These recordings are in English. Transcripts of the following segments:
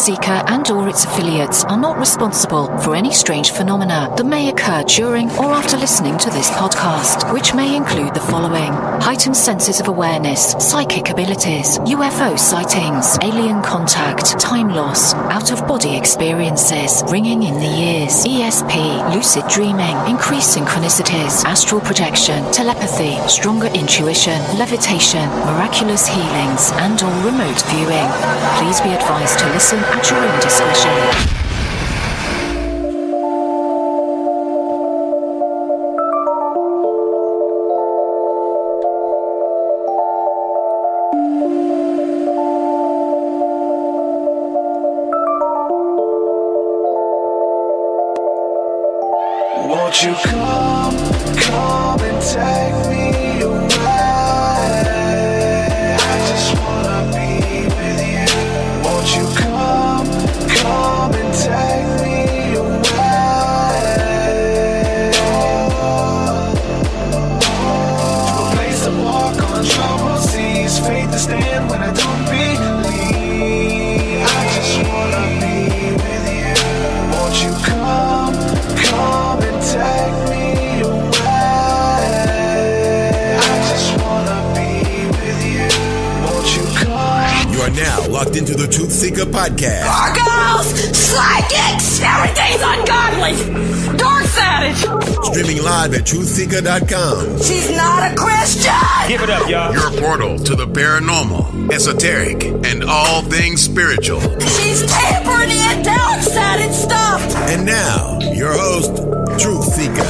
Seeker and or its affiliates are not responsible for any strange phenomena that may occur during or after listening to this podcast, which may include the following: heightened senses of awareness, psychic abilities, UFO sightings, alien contact, time loss, out-of-body experiences, ringing in the ears, ESP, lucid dreaming, increased synchronicities, astral projection, telepathy, stronger intuition, levitation, miraculous healings, and or remote viewing. Please be advised to listen at your own discretion. Won't you come and take me away? I just wanna be with you. Won't you come and take me away? To a place to walk on troubled seas, faith to stand when I don't believe. I just wanna be with you. Won't you come and take me away? I just wanna be with you. Won't you come? You are now locked into the Truth Seeker podcast. Gargoyles! Psychics! Everything's ungodly! Dark Savage! Streaming live at truthseeker.com. She's not a Christian! Give it up, y'all. Your portal to the paranormal, esoteric, and all things spiritual. She's tampering in dark sided stuff! And now, your host, Truth Seeker.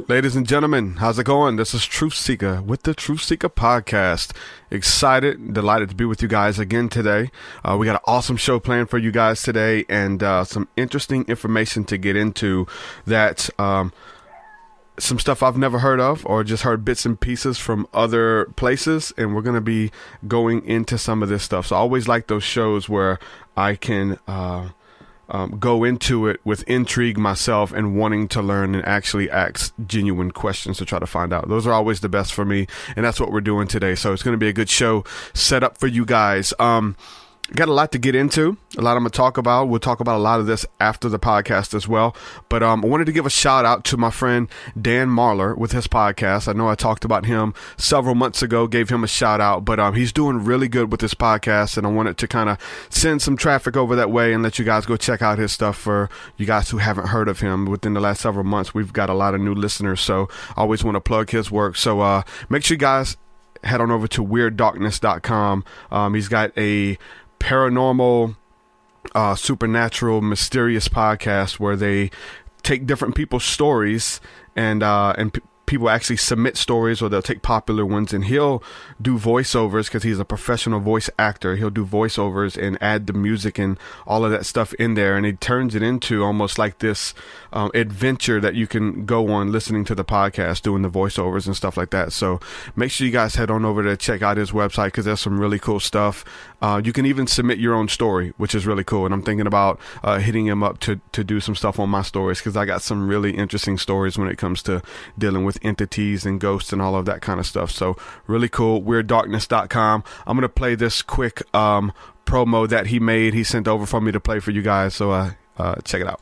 Ladies and gentlemen, how's it going? This is Truth Seeker with the Truth Seeker podcast. Excited, delighted to be with you guys again today. We got an awesome show planned for you guys today, and some interesting information to get into that some stuff I've never heard of or just heard bits and pieces from other places, and we're going to be going into some of this stuff. So I always like those shows where I can go into it with intrigue myself and wanting to learn and actually ask genuine questions to try to find out. Those are always the best for me, and that's what we're doing today. So it's going to be a good show set up for you guys. Got a lot to get into, a lot I'm going to talk about. We'll talk about a lot of this after the podcast as well. But I wanted to give a shout out to my friend Dan Marlar with his podcast. I know I talked about him several months ago, gave him a shout out, but he's doing really good with this podcast, and I wanted to kind of send some traffic over that way and let you guys go check out his stuff. For you guys who haven't heard of him within the last several months, we've got a lot of new listeners, so I always want to plug his work. So make sure you guys head on over to WeirdDarkness.com. He's got a paranormal, supernatural, mysterious podcast where they take different people's stories and people actually submit stories, or they'll take popular ones, and he'll do voiceovers because he's a professional voice actor. He'll do voiceovers and add the music and all of that stuff in there, and he turns it into almost like this adventure that you can go on listening to the podcast, doing the voiceovers and stuff like that. So make sure you guys head on over to check out his website because there's some really cool stuff. You can even submit your own story, which is really cool, and I'm thinking about hitting him up to do some stuff on my stories because I got some really interesting stories when it comes to dealing with entities and ghosts and all of that kind of stuff. So really cool. WeirdDarkness.com. I'm going to play this quick promo that he sent over for me to play for you guys. So check it out.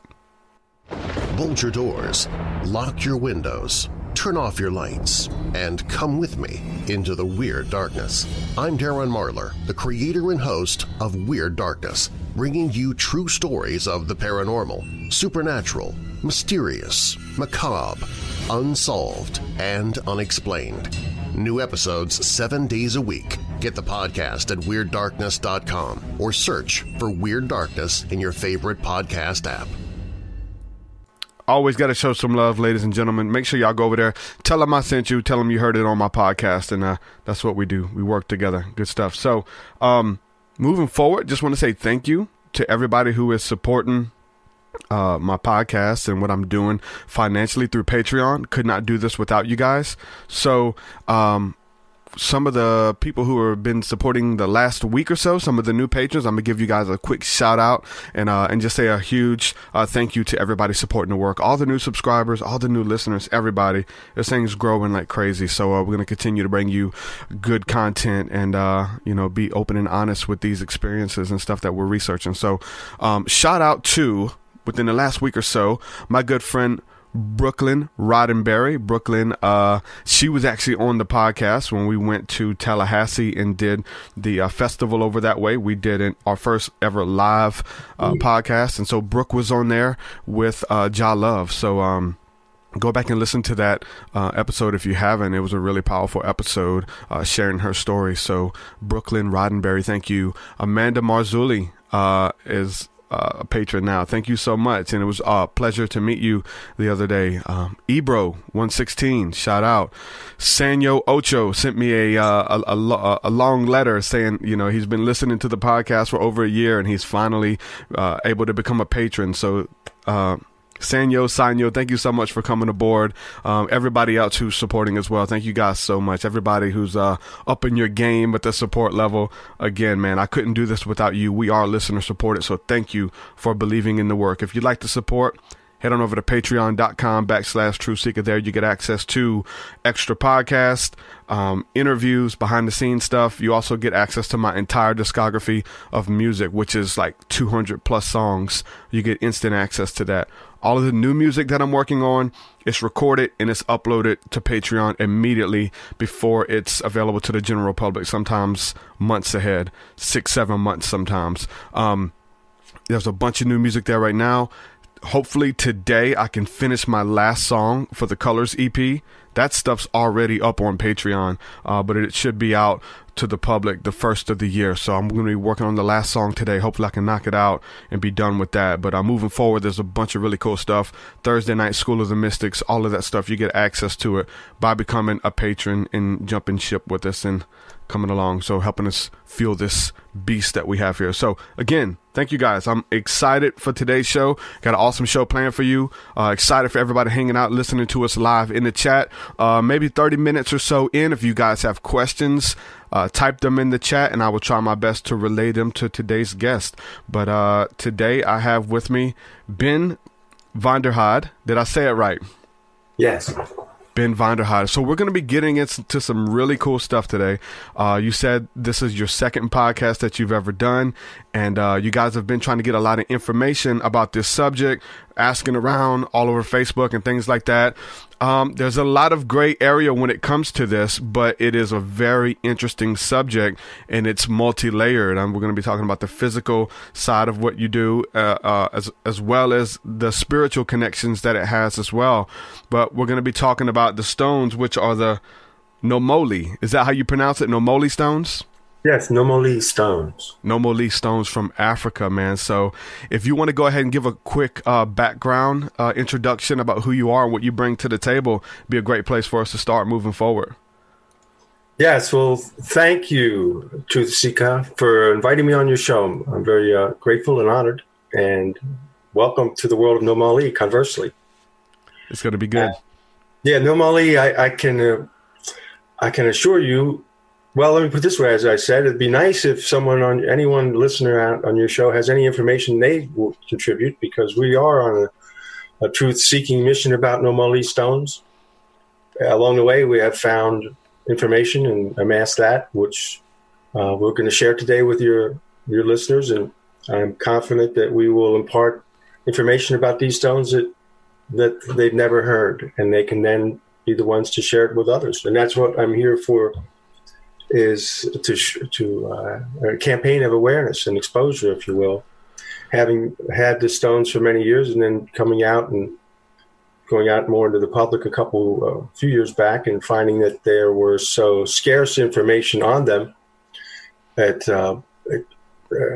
Bolt your doors, lock your windows, turn off your lights, and come with me into the Weird Darkness. I'm Darren Marlar, the creator and host of Weird Darkness, bringing you true stories of the paranormal, supernatural, mysterious, macabre, unsolved, and unexplained. New episodes 7 days a week. Get the podcast at WeirdDarkness.com or search for Weird Darkness in your favorite podcast app. Always got to show some love, ladies and gentlemen. Make sure y'all go over there. Tell them I sent you. Tell them you heard it on my podcast, and that's what we do. We work together. Good stuff. So moving forward, just want to say thank you to everybody who is supporting my podcast and what I'm doing financially through Patreon. Could not do this without you guys. So some of the people who have been supporting the last week or so, some of the new patrons. I'm gonna give you guys a quick shout out and just say a huge thank you to everybody supporting the work, all the new subscribers, all the new listeners, everybody. This thing's growing like crazy, so we're gonna continue to bring you good content and be open and honest with these experiences and stuff that we're researching. So shout out to, within the last week or so, my good friend Brooklyn Roddenberry. Brooklyn, she was actually on the podcast when we went to Tallahassee and did the festival over that way. We did our first ever live podcast, and so Brooke was on there with Ja Love. So go back and listen to that episode if you haven't. It was a really powerful episode sharing her story. So Brooklyn Roddenberry, thank you. Amanda Marzulli is a patron now. Thank you so much, and it was a pleasure to meet you the other day. Ebro 116, shout out. Sanyo Ocho sent me a long letter saying he's been listening to the podcast for over a year and he's finally able to become a patron. So Sanyo, thank you so much for coming aboard. Everybody else who's supporting as well, thank you guys so much. Everybody who's up in your game at the support level. Again, man, I couldn't do this without you. We are listener supported, so thank you for believing in the work. If you'd like to support, head on over to patreon.com/TruthSeeker. There you get access to extra podcasts, interviews, behind the scenes stuff. You also get access to my entire discography of music, which is like 200 plus songs. You get instant access to that. All of the new music that I'm working on, it's recorded and it's uploaded to Patreon immediately before it's available to the general public, sometimes months ahead, 6-7 months sometimes. There's a bunch of new music there right now. Hopefully today I can finish my last song for the Colors EP. That stuff's already up on Patreon, but it should be out to the public the first of the year. So I'm going to be working on the last song today. Hopefully I can knock it out and be done with that. But moving forward, there's a bunch of really cool stuff. Thursday night, School of the Mystics, all of that stuff. You get access to it by becoming a patron and jumping ship with us and coming along. So helping us fuel this beast that we have here. So again, thank you guys. I'm excited for today's show. Got an awesome show planned for you. Excited for everybody hanging out, listening to us live in the chat. Maybe 30 minutes or so in. If you guys have questions, type them in the chat and I will try my best to relay them to today's guest. But today I have with me Ben Vonderheide. Did I say it right? Yes. Ben Vonderheide. So we're going to be getting into some really cool stuff today. You said this is your second podcast that you've ever done, and you guys have been trying to get a lot of information about this subject, asking around all over Facebook and things like that. There's a lot of gray area when it comes to this, but it is a very interesting subject and it's multi-layered. And we're going to be talking about the physical side of what you do, as well as the spiritual connections that it has as well. But we're going to be talking about the stones, which are the Nomoli. Is that how you pronounce it? Nomoli stones? Yes, Nomoli stones. Nomoli stones from Africa, man. So if you want to go ahead and give a quick background introduction about who you are and what you bring to the table, be a great place for us to start moving forward. Yes, well, thank you, Truth Seeker, for inviting me on your show. I'm very grateful and honored, and welcome to the world of Nomoli, conversely. It's going to be good. Yeah, Nomoli, I can assure you. Well, let me put it this way. As I said, it'd be nice if anyone listener out on your show has any information they will contribute, because we are on a truth-seeking mission about Nomoli stones. Along the way, we have found information and amassed that, which we're going to share today with your listeners. And I'm confident that we will impart information about these stones that they've never heard, and they can then be the ones to share it with others. And that's what I'm here for. Is to a campaign of awareness and exposure, if you will, having had the stones for many years and then coming out and going out more into the public a few years back and finding that there were so scarce information on them that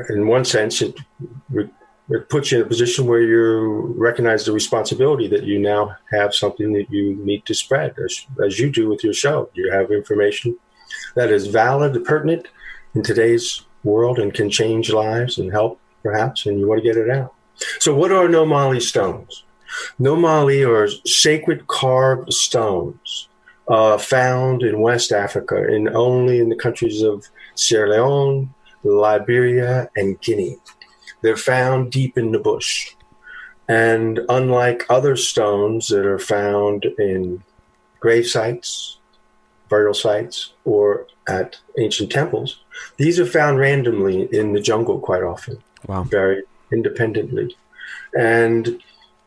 in one sense it puts you in a position where you recognize the responsibility that you now have something that you need to spread, as you do with your show. You have information that is valid, pertinent in today's world, and can change lives and help, perhaps, and you want to get it out. So what are Nomoli stones? Nomoli are sacred carved stones found in West Africa, only in the countries of Sierra Leone, Liberia, and Guinea. They're found deep in the bush. And unlike other stones that are found in grave sites, burial sites, or at ancient temples, these are found randomly in the jungle quite often, very independently. And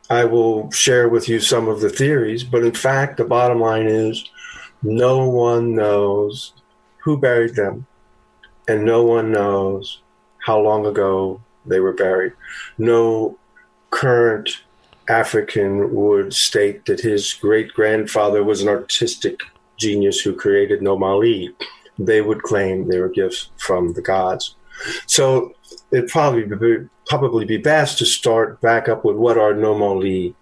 I will share with you some of the theories, but in fact, the bottom line is no one knows who buried them, and no one knows how long ago they were buried. No current African would state that his great-grandfather was an artistic genius who created Nomoli. They would claim they were gifts from the gods. So it'd probably be best to start back up with what are Nomoli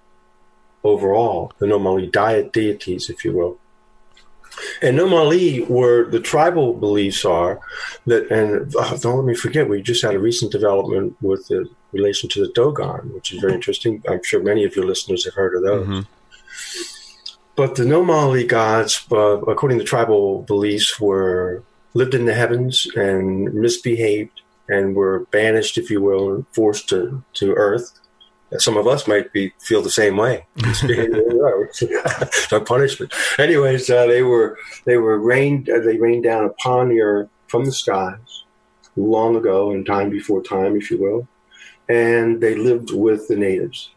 overall, the Nomoli deities, if you will. And Nomoli, were the tribal beliefs are that, and don't let me forget, we just had a recent development with the relation to the Dogon, which is very interesting. I'm sure many of your listeners have heard of those. Mm-hmm. But the Nomoli gods, according to tribal beliefs, lived in the heavens and misbehaved and were banished, if you will, and forced to Earth. Some of us might feel the same way. No punishment. Anyways, they rained down upon the earth from the skies long ago, in time before time, if you will, and they lived with the natives.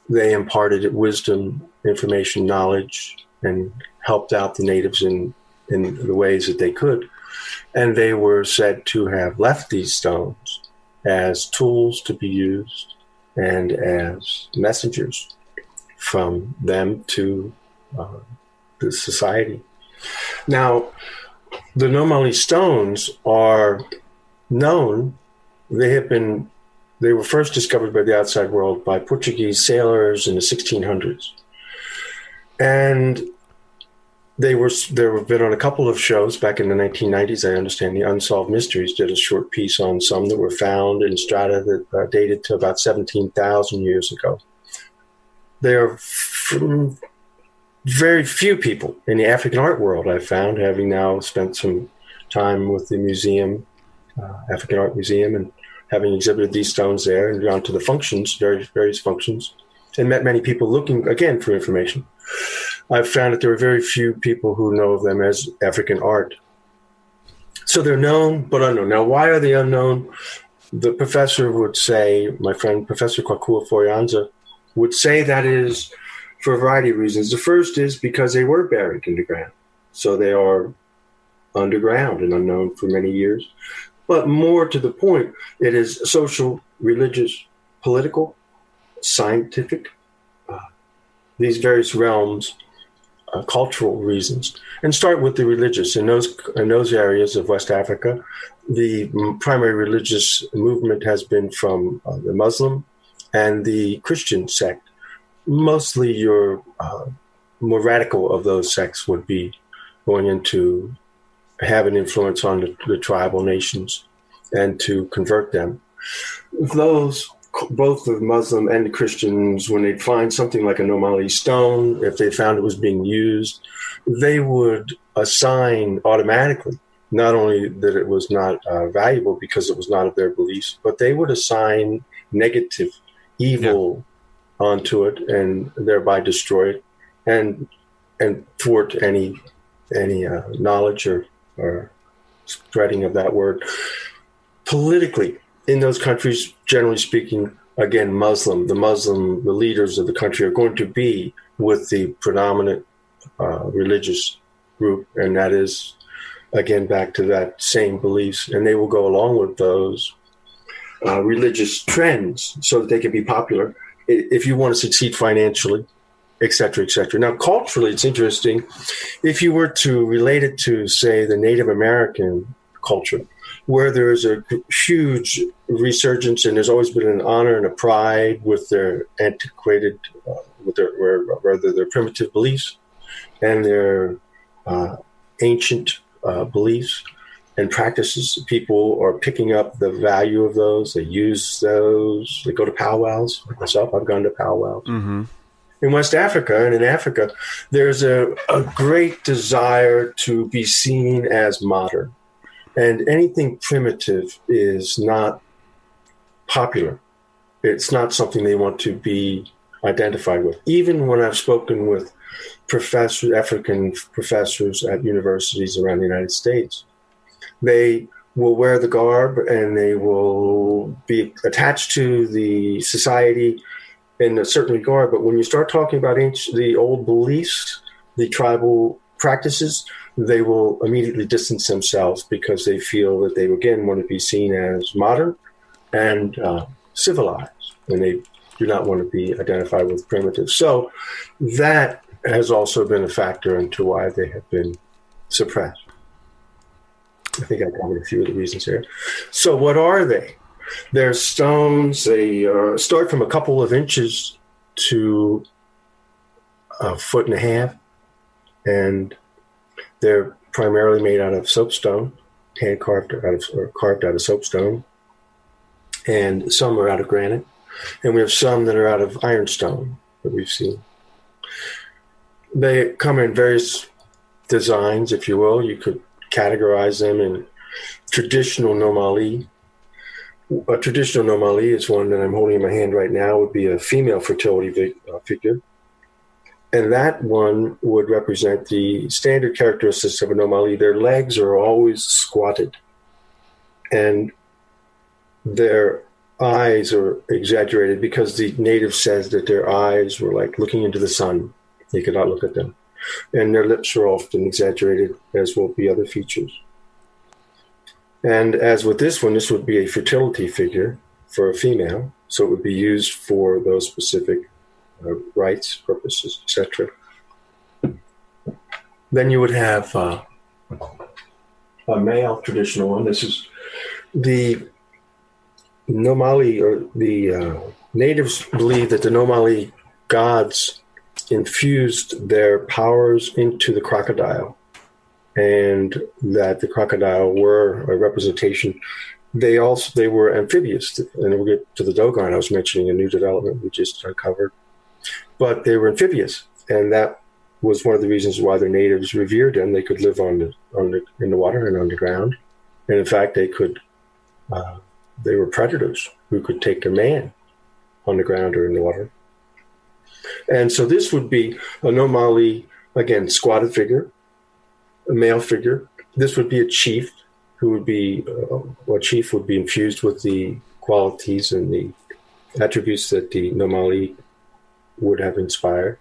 They imparted wisdom, information, knowledge, and helped out the natives in the ways that they could. And they were said to have left these stones as tools to be used and as messengers from them to the society. Now, the Nomoli stones are known. They were first discovered by the outside world by Portuguese sailors in the 1600s. And there have been on a couple of shows back in the 1990s. I understand the Unsolved Mysteries did a short piece on some that were found in strata that dated to about 17,000 years ago. There are very few people in the African art world I've found, having now spent some time with the museum, African Art Museum, and having exhibited these stones there and gone to the functions, various functions, and met many people looking, again, for information. I've found that there are very few people who know of them as African art. So they're known, but unknown. Now, why are they unknown? The professor would say, my friend, Professor Kwakua Foyanza, would say that is for a variety of reasons. The first is because they were buried in the ground. So they are underground and unknown for many years. But more to the point, it is social, religious, political, scientific, these various realms, cultural reasons. And start with the religious. In those areas of West Africa, the primary religious movement has been from the Muslim and the Christian sect. Mostly your more radical of those sects would be going into have an influence on the tribal nations and to convert them. Those, both the Muslim and the Christians, when they'd find something like a Nomoli stone, if they found it was being used, they would assign automatically, not only that it was not valuable because it was not of their beliefs, but they would assign negative, evil onto it and thereby destroy it and thwart any knowledge or spreading of that word. Politically, in those countries, generally speaking, again, the leaders of the country are going to be with the predominant religious group, and that is, again, back to that same beliefs, and they will go along with those religious trends so that they can be popular if you want to succeed financially, et cetera, et cetera. Now, culturally, it's interesting. If you were to relate it to, say, the Native American culture, where there is a huge resurgence and there's always been an honor and a pride with their antiquated, their primitive beliefs and their ancient beliefs and practices. People are picking up the value of those. They use those. They go to powwows. Like myself, I've gone to powwows. Mm-hmm. in West Africa and in Africa, there's a great desire to be seen as modern. And anything primitive is not popular. It's not something they want to be identified with. Even when I've spoken with African professors at universities around the United States, they will wear the garb and they will be attached to the society in a certain regard. But when you start talking about the old beliefs, the tribal practices, they will immediately distance themselves because they feel that they, again, want to be seen as modern and civilized, and they do not want to be identified with primitive. So that has also been a factor into why they have been suppressed. I think I covered a few of the reasons here. So what are they? They're stones. They start from a couple of inches to a foot and a half, and they're primarily made out of soapstone, carved out of soapstone, and some are out of granite, and we have some that are out of ironstone that we've seen. They come in various designs, if you will. You could categorize them in traditional Nomoli. A traditional Nomoli is one that I'm holding in my hand right now, would be a female fertility figure. And that one would represent the standard characteristics of a Nomoli. Their legs are always squatted, and their eyes are exaggerated because the native says that their eyes were like looking into the sun. You could not look at them. And their lips are often exaggerated, as will be other features. And as with this one, this would be a fertility figure for a female, so it would be used for those specific rites, purposes, etc. Then you would have a male traditional one. This is the Nomoli, or the natives believe that the Nomoli gods infused their powers into the crocodile, and that the crocodile were a representation. They were amphibious, and we'll get to the Dogon. I was mentioning a new development we just uncovered, but they were amphibious, and that was one of the reasons why the natives revered them. They could live in the water and underground, and in fact, they were predators who could take a man on the ground or in the water. And so this would be a Nomoli, again, squatted figure, a male figure. This would be a chief, who would be, a chief would be infused with the qualities and the attributes that the Nomoli would have inspired.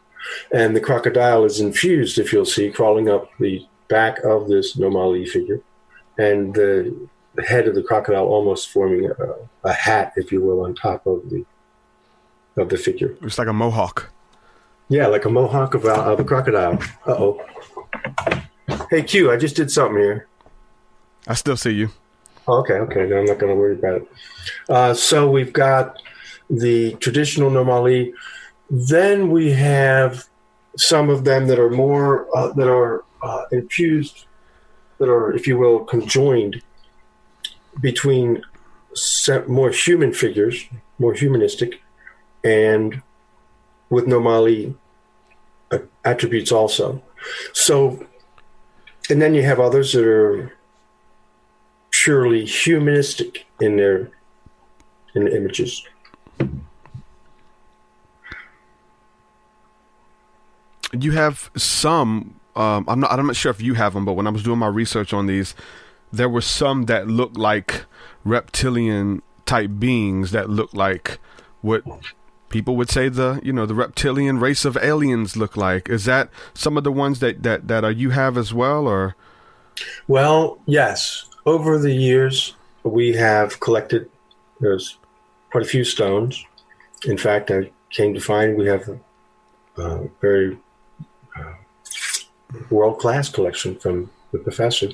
And the crocodile is infused, if you'll see, crawling up the back of this Nomoli figure, and the head of the crocodile almost forming a hat, if you will, on top of the figure. It's like a mohawk. Yeah, like a mohawk of a crocodile. Uh-oh. Hey, Q, I just did something here. I still see you. Okay. No, I'm not going to worry about it. So we've got the traditional Nomoli. Then we have some of them that are more, that are infused, that are, if you will, conjoined between more human figures, more humanistic, and with Nomoli attributes also. So, and then you have others that are purely humanistic in the images. You have some. I'm not sure if you have them, but when I was doing my research on these, there were some that looked like reptilian type beings that looked like what people would say the reptilian race of aliens look like. Is that some of the ones that you have as well, or? Well, yes. Over the years, we have collected. There's quite a few stones. In fact, I came to find we have a very world-class collection from the professor.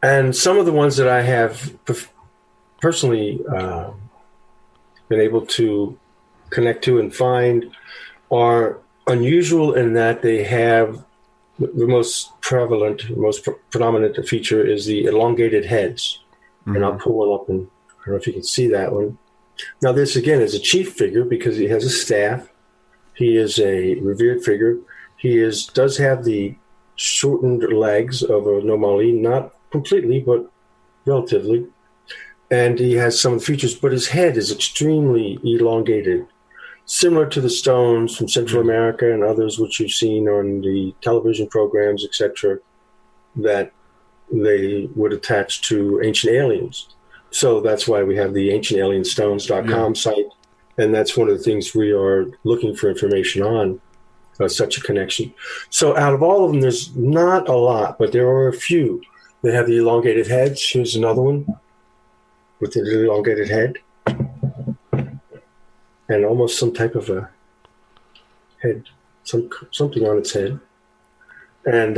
And some of the ones that I have personally been able to connect to and find are unusual in that they have the most prevalent, most predominant feature is the elongated heads. Mm-hmm. And I'll pull one up, and I don't know if you can see that one. Now, this again is a chief figure because he has a staff. He is a revered figure. He does have the shortened legs of a Nomoli, not completely, but relatively. And he has some features, but his head is extremely elongated, similar to the stones from Central America and others which you've seen on the television programs, etc., that they would attach to ancient aliens. So that's why we have the ancientalienstones.com site. And that's one of the things we are looking for information on, such a connection. So out of all of them, there's not a lot, but there are a few. They have the elongated heads. Here's another one with the elongated head. And almost some type of a head, something on its head. And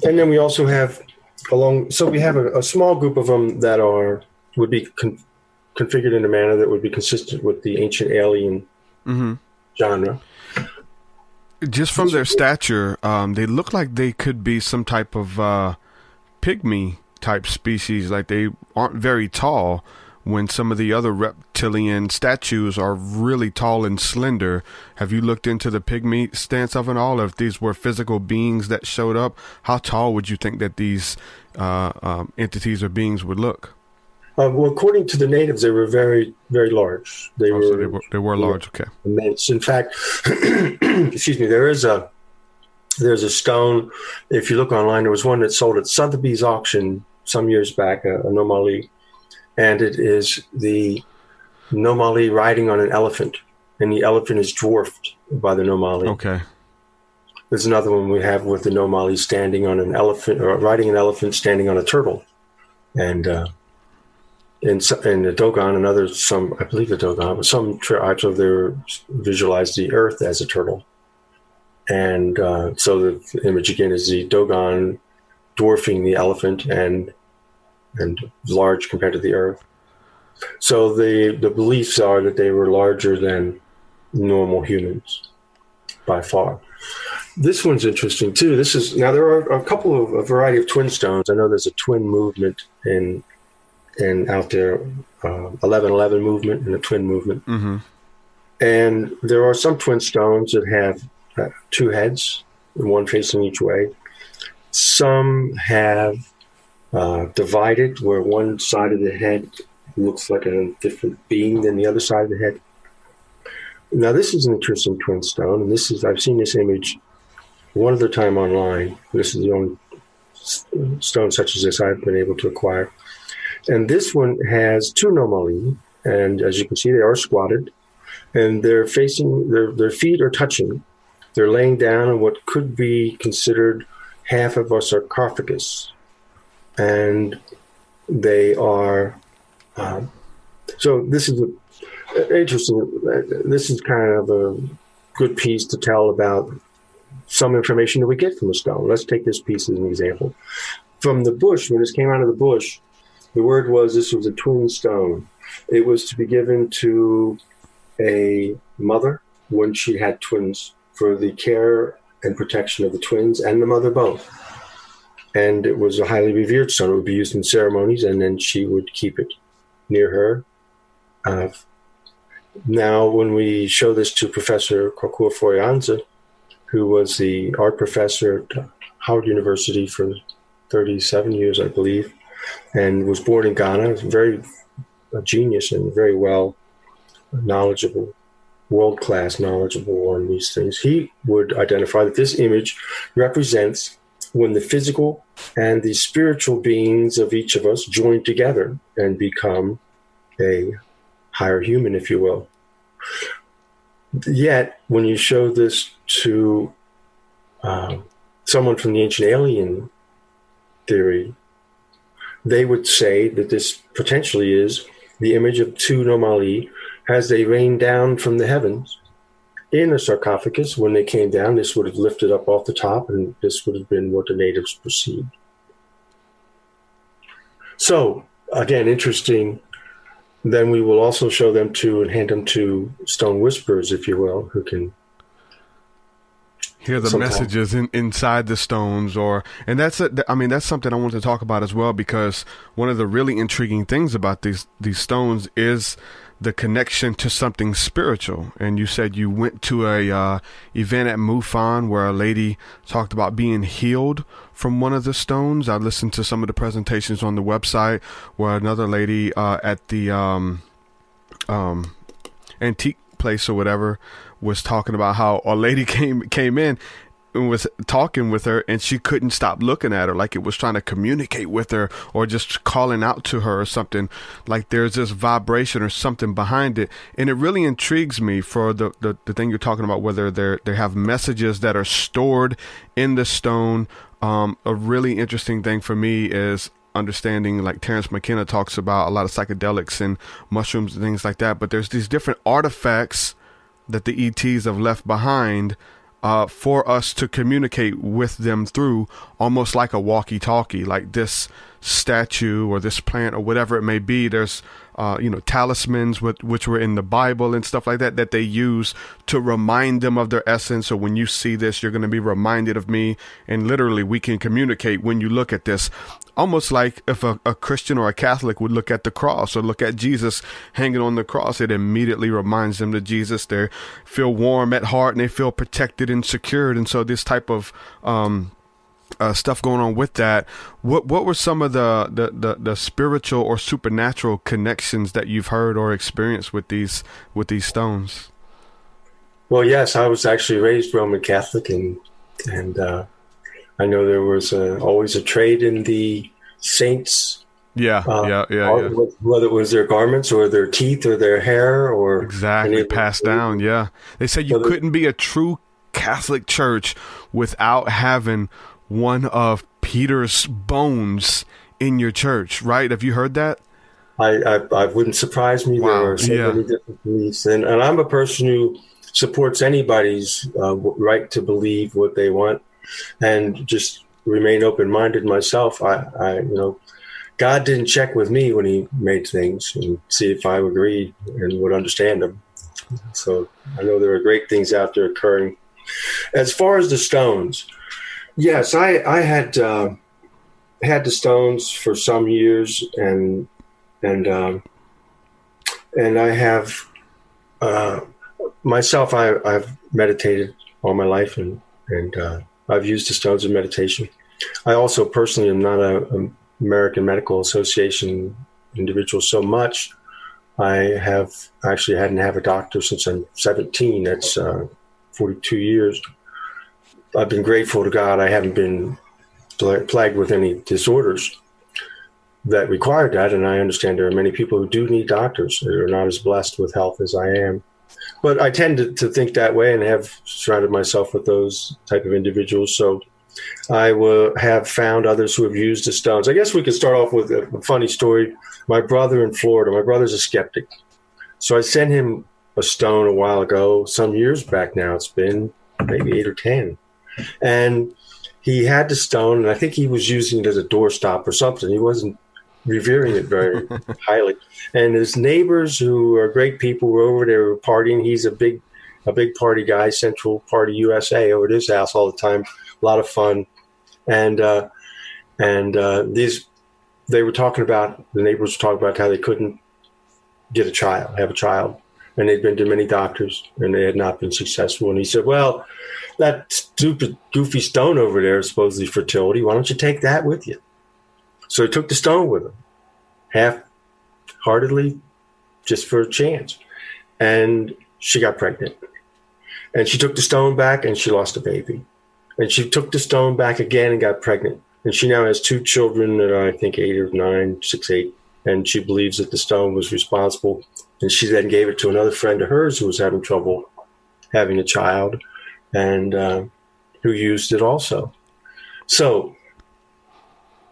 then we also have so we have a small group of them that would be configured in a manner that would be consistent with the ancient alien genre. Just from their stature, they look like they could be some type of pygmy type species. Like they aren't very tall, when some of the other reptilian statues are really tall and slender. Have you looked into the pygmy stance of it all? If these were physical beings that showed up, how tall would you think that these entities or beings would look? Well, according to the natives, they were very, very large. They were large. Okay. Immense. In fact, excuse me. There's a stone. If you look online, there was one that sold at Sotheby's auction some years back, a Nomoli, and it is the Nomoli riding on an elephant, and the elephant is dwarfed by the Nomoli. Okay. There's another one we have with the Nomoli standing on an elephant, or riding an elephant standing on a turtle, and the Dogon and others, I believe the Dogon, but some tribes of there visualize the earth as a turtle. And so the image again is the Dogon dwarfing the elephant and large compared to the earth. So the beliefs are that they were larger than normal humans by far. This one's interesting too. Now there are a variety of twin stones. I know there's a twin movement in out there, 1111 movement and a twin movement. Mm-hmm. And there are some twin stones that have two heads, one facing each way. Some have divided, where one side of the head looks like a different being than the other side of the head. Now, this is an interesting twin stone, and I've seen this image one other time online. This is the only stone such as this I've been able to acquire. And this one has two Nomoli, and as you can see, they are squatted, and they're facing, their feet are touching. They're laying down on what could be considered half of a sarcophagus. And they are, so this is interesting. This is kind of a good piece to tell about some information that we get from a stone. Let's take this piece as an example. From the bush, when this came out of the bush, the word was this was a twin stone. It was to be given to a mother when she had twins, for the care and protection of the twins and the mother both. And it was a highly revered stone. It would be used in ceremonies, and then she would keep it near her. Now, when we show this to Professor Kokua Foyanza, who was the art professor at Howard University for 37 years, I believe, and was born in Ghana, a genius and very well knowledgeable, world-class knowledgeable on these things. He would identify that this image represents when the physical and the spiritual beings of each of us join together and become a higher human, if you will. Yet, when you show this to someone from the ancient alien theory, they would say that this potentially is the image of two Nomoli as they rained down from the heavens in a sarcophagus. When they came down, this would have lifted up off the top, and this would have been what the natives perceived. So, again, interesting. Then we will also show them to and hand them to stone whisperers, if you will, who can hear the messages inside the stones, and that's something I wanted to talk about as well, because one of the really intriguing things about these stones is the connection to something spiritual. And you said you went to a event at MUFON where a lady talked about being healed from one of the stones. I listened to some of the presentations on the website where another lady at the antique place or whatever was talking about how a lady came in and was talking with her, and she couldn't stop looking at her, like it was trying to communicate with her or just calling out to her or something. Like there's this vibration or something behind it. And it really intrigues me for the thing you're talking about, whether they have messages that are stored in the stone. A really interesting thing for me is understanding, like Terrence McKenna talks about a lot of psychedelics and mushrooms and things like that, but there's these different artifacts that the ETs have left behind for us to communicate with them through, almost like a walkie-talkie, like this statue or this plant or whatever it may be. There's talismans which were in the Bible and stuff like that they use to remind them of their essence. So when you see this, you're going to be reminded of me, and literally we can communicate when you look at this. Almost like if a Christian or a Catholic would look at the cross or look at Jesus hanging on the cross, it immediately reminds them of Jesus. They feel warm at heart and they feel protected and secured. And so this type of stuff going on with that. What were some of the spiritual or supernatural connections that you've heard or experienced with these stones? Well, yes, I was actually raised Roman Catholic, and I know there was always a trade in the saints. Yeah. Whether it was their garments or their teeth or their hair or exactly passed down. Yeah, they said you couldn't be a true Catholic church without having one of Peter's bones in your church, right? Have you heard that? I wouldn't surprise me. Wow. There are so many different beliefs, and I'm a person who supports anybody's right to believe what they want, and just remain open-minded myself. God didn't check with me when he made things and see if I agreed and would understand them. So I know there are great things out there occurring. As far as the stones, yes, I had the stones for some years, and I have myself. I've meditated all my life, and I've used the stones in meditation. I also personally am not a American Medical Association individual so much. I have actually hadn't have a doctor since I'm 17. That's 42 years. I've been grateful to God I haven't been plagued with any disorders that required that, and I understand there are many people who do need doctors that are not as blessed with health as I am. But I tend to think that way and have surrounded myself with those type of individuals. So I will have found others who have used the stones. I guess we could start off with a funny story. My brother in Florida, my brother's a skeptic. So I sent him a stone a while ago, some years back now. It's been maybe 8 or 10. And he had the stone, and I think he was using it as a doorstop or something. He wasn't revering it very highly. And his neighbors, who are great people, were over there partying. He's a big party guy, Central Party USA, over at his house all the time. A lot of fun. And they were talking about, the neighbors were talking about how they couldn't have a child. And they'd been to many doctors, and they had not been successful. And he said, well, that stupid, goofy stone over there is supposedly fertility. Why don't you take that with you? So he took the stone with him, half-heartedly, just for a chance. And she got pregnant. And she took the stone back, and she lost a baby. And she took the stone back again and got pregnant. And she now has 2 children that are, I think, 8 or 9, 6, 8. And she believes that the stone was responsible. And she then gave it to another friend of hers who was having trouble having a child, and who used it also. So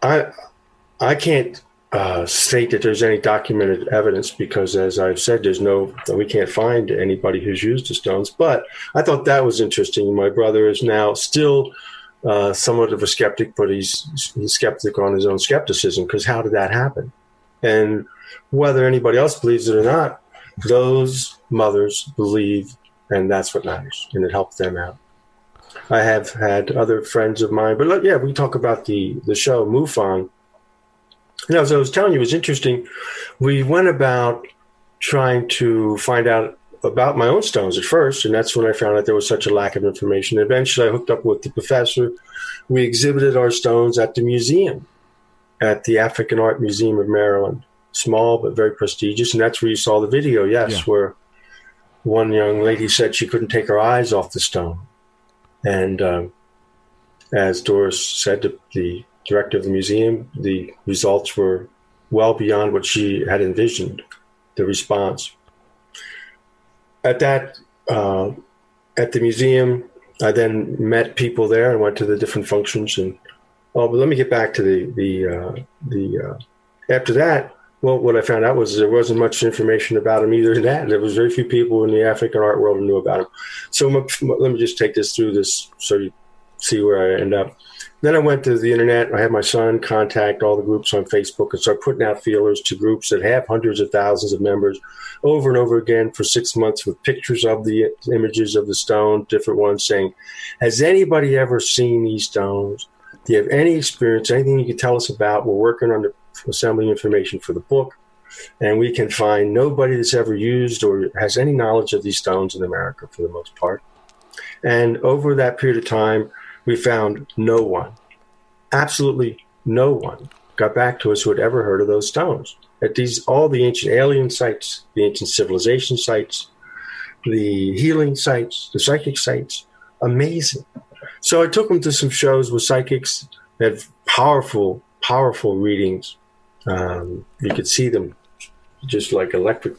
I can't state that there's any documented evidence, because, as I've said, we can't find anybody who's used the stones. But I thought that was interesting. My brother is now still somewhat of a skeptic, but he's skeptic on his own skepticism, because how did that happen? And whether anybody else believes it or not, those mothers believe, and that's what matters, and it helped them out. I have had other friends of mine, but yeah, we talk about the show MUFON. And as I was telling you, it was interesting. We went about trying to find out about my own stones at first, and that's when I found out there was such a lack of information. Eventually, I hooked up with the professor. We exhibited our stones at the museum, at the African Art Museum of Maryland. Small but very prestigious, and that's where you saw the video, where one young lady said she couldn't take her eyes off the stone. And as Doris said, the director of the museum, the results were well beyond what she had envisioned, the response. At the museum, I then met people there and went to the different functions. But let me get back to after that. Well, what I found out was there wasn't much information about him either. There was very few people in the African art world who knew about him. So let me just take this through this so you see where I end up. Then I went to the internet. I had my son contact all the groups on Facebook and start putting out feelers to groups that have hundreds of thousands of members over and over again for 6 months with pictures of the images of the stone, different ones, saying, has anybody ever seen these stones? Do you have any experience, anything you can tell us about? We're working on assembling information for the book, and we can find nobody that's ever used or has any knowledge of these stones in America for the most part. And over that period of time, we found no one, absolutely no one, got back to us who had ever heard of those stones. At all the ancient alien sites, the ancient civilization sites, the healing sites, the psychic sites, amazing. So I took them to some shows with psychics that had powerful, powerful readings. You could see them, just like electric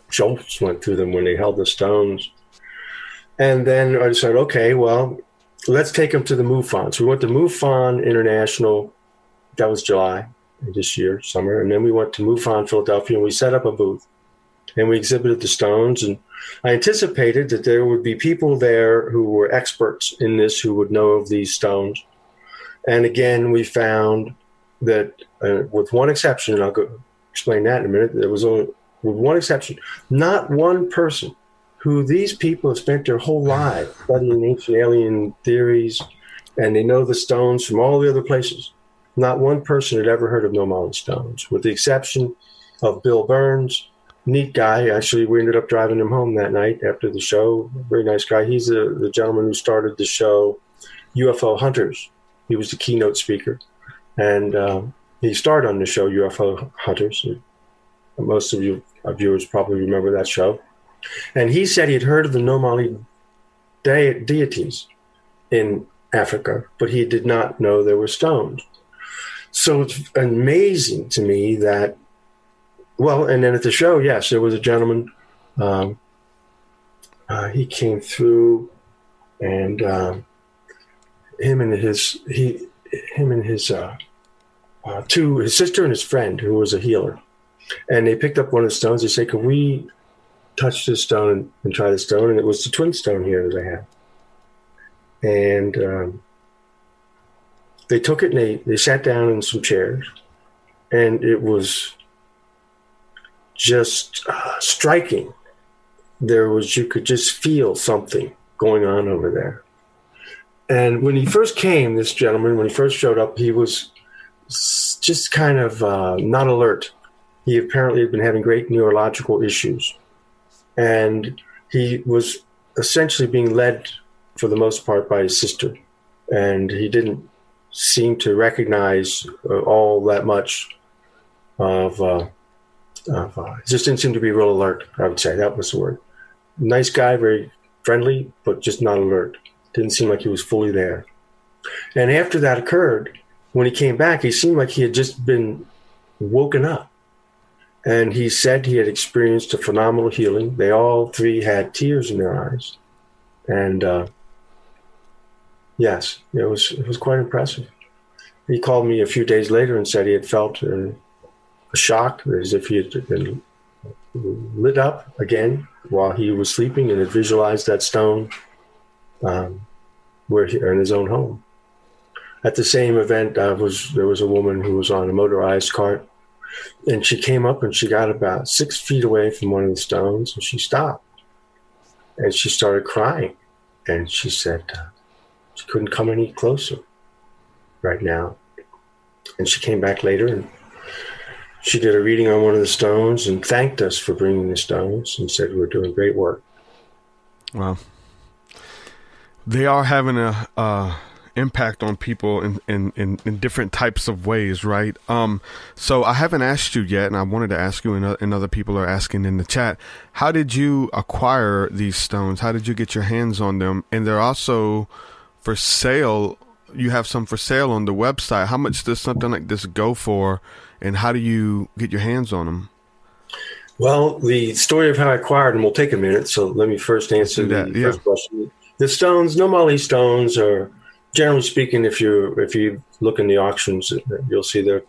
jolts went through them when they held the stones. And then I decided, okay, well, let's take them to the MUFON. So we went to MUFON International. That was July this year, summer. And then we went to MUFON Philadelphia, and we set up a booth. And we exhibited the stones. And I anticipated that there would be people there who were experts in this, who would know of these stones. And again, we found that with one exception, and I'll go explain that in a minute, there was only, with one exception, not one person who these people have spent their whole lives studying ancient alien theories, and they know the stones from all the other places. Not one person had ever heard of Nomoli stones, with the exception of Bill Burns, neat guy. Actually, we ended up driving him home that night after the show. Very nice guy. He's the gentleman who started the show UFO Hunters. He was the keynote speaker. And he starred on the show UFO Hunters. Most of you viewers probably remember that show. And he said he had heard of the Nomoli deities in Africa, but he did not know there were stones. So it's amazing to me that, well, and then at the show, yes, there was a gentleman. He came through, and him and his sister and his friend, who was a healer, and they picked up one of the stones. They said, "Can we touch this stone and try the stone?" And it was the twin stone here that I had. And they took it and they sat down in some chairs, and it was just striking. You could just feel something going on over there. And when he first came, this gentleman, when he first showed up, he was just kind of not alert. He apparently had been having great neurological issues. And he was essentially being led, for the most part, by his sister. And he didn't seem to recognize all that much of just didn't seem to be real alert, I would say. That was the word. Nice guy, very friendly, but just not alert. Didn't seem like he was fully there. And after that occurred, when he came back, he seemed like he had just been woken up. And he said he had experienced a phenomenal healing. They all three had tears in their eyes. And yes, it was quite impressive. He called me a few days later and said he had felt a shock, as if he had been lit up again while he was sleeping, and had visualized that stone in his own home. At the same event, there was a woman who was on a motorized cart, and she came up and she got about 6 feet away from one of the stones, and she stopped, and she started crying, and she said, She couldn't come any closer right now. And she came back later and she did a reading on one of the stones and thanked us for bringing the stones and said we're doing great work. Wow. They are having a impact on people in different types of ways, right? So I haven't asked you yet, and I wanted to ask you, and other people are asking in the chat, how did you acquire these stones? How did you get your hands on them? And they're also for sale. You have some for sale on the website. How much does something like this go for, and how do you get your hands on them? Well, the story of how I acquired them will take a minute, so let me first answer the first question. The stones, Nomoli stones, are generally speaking, if you look in the auctions, you'll see they're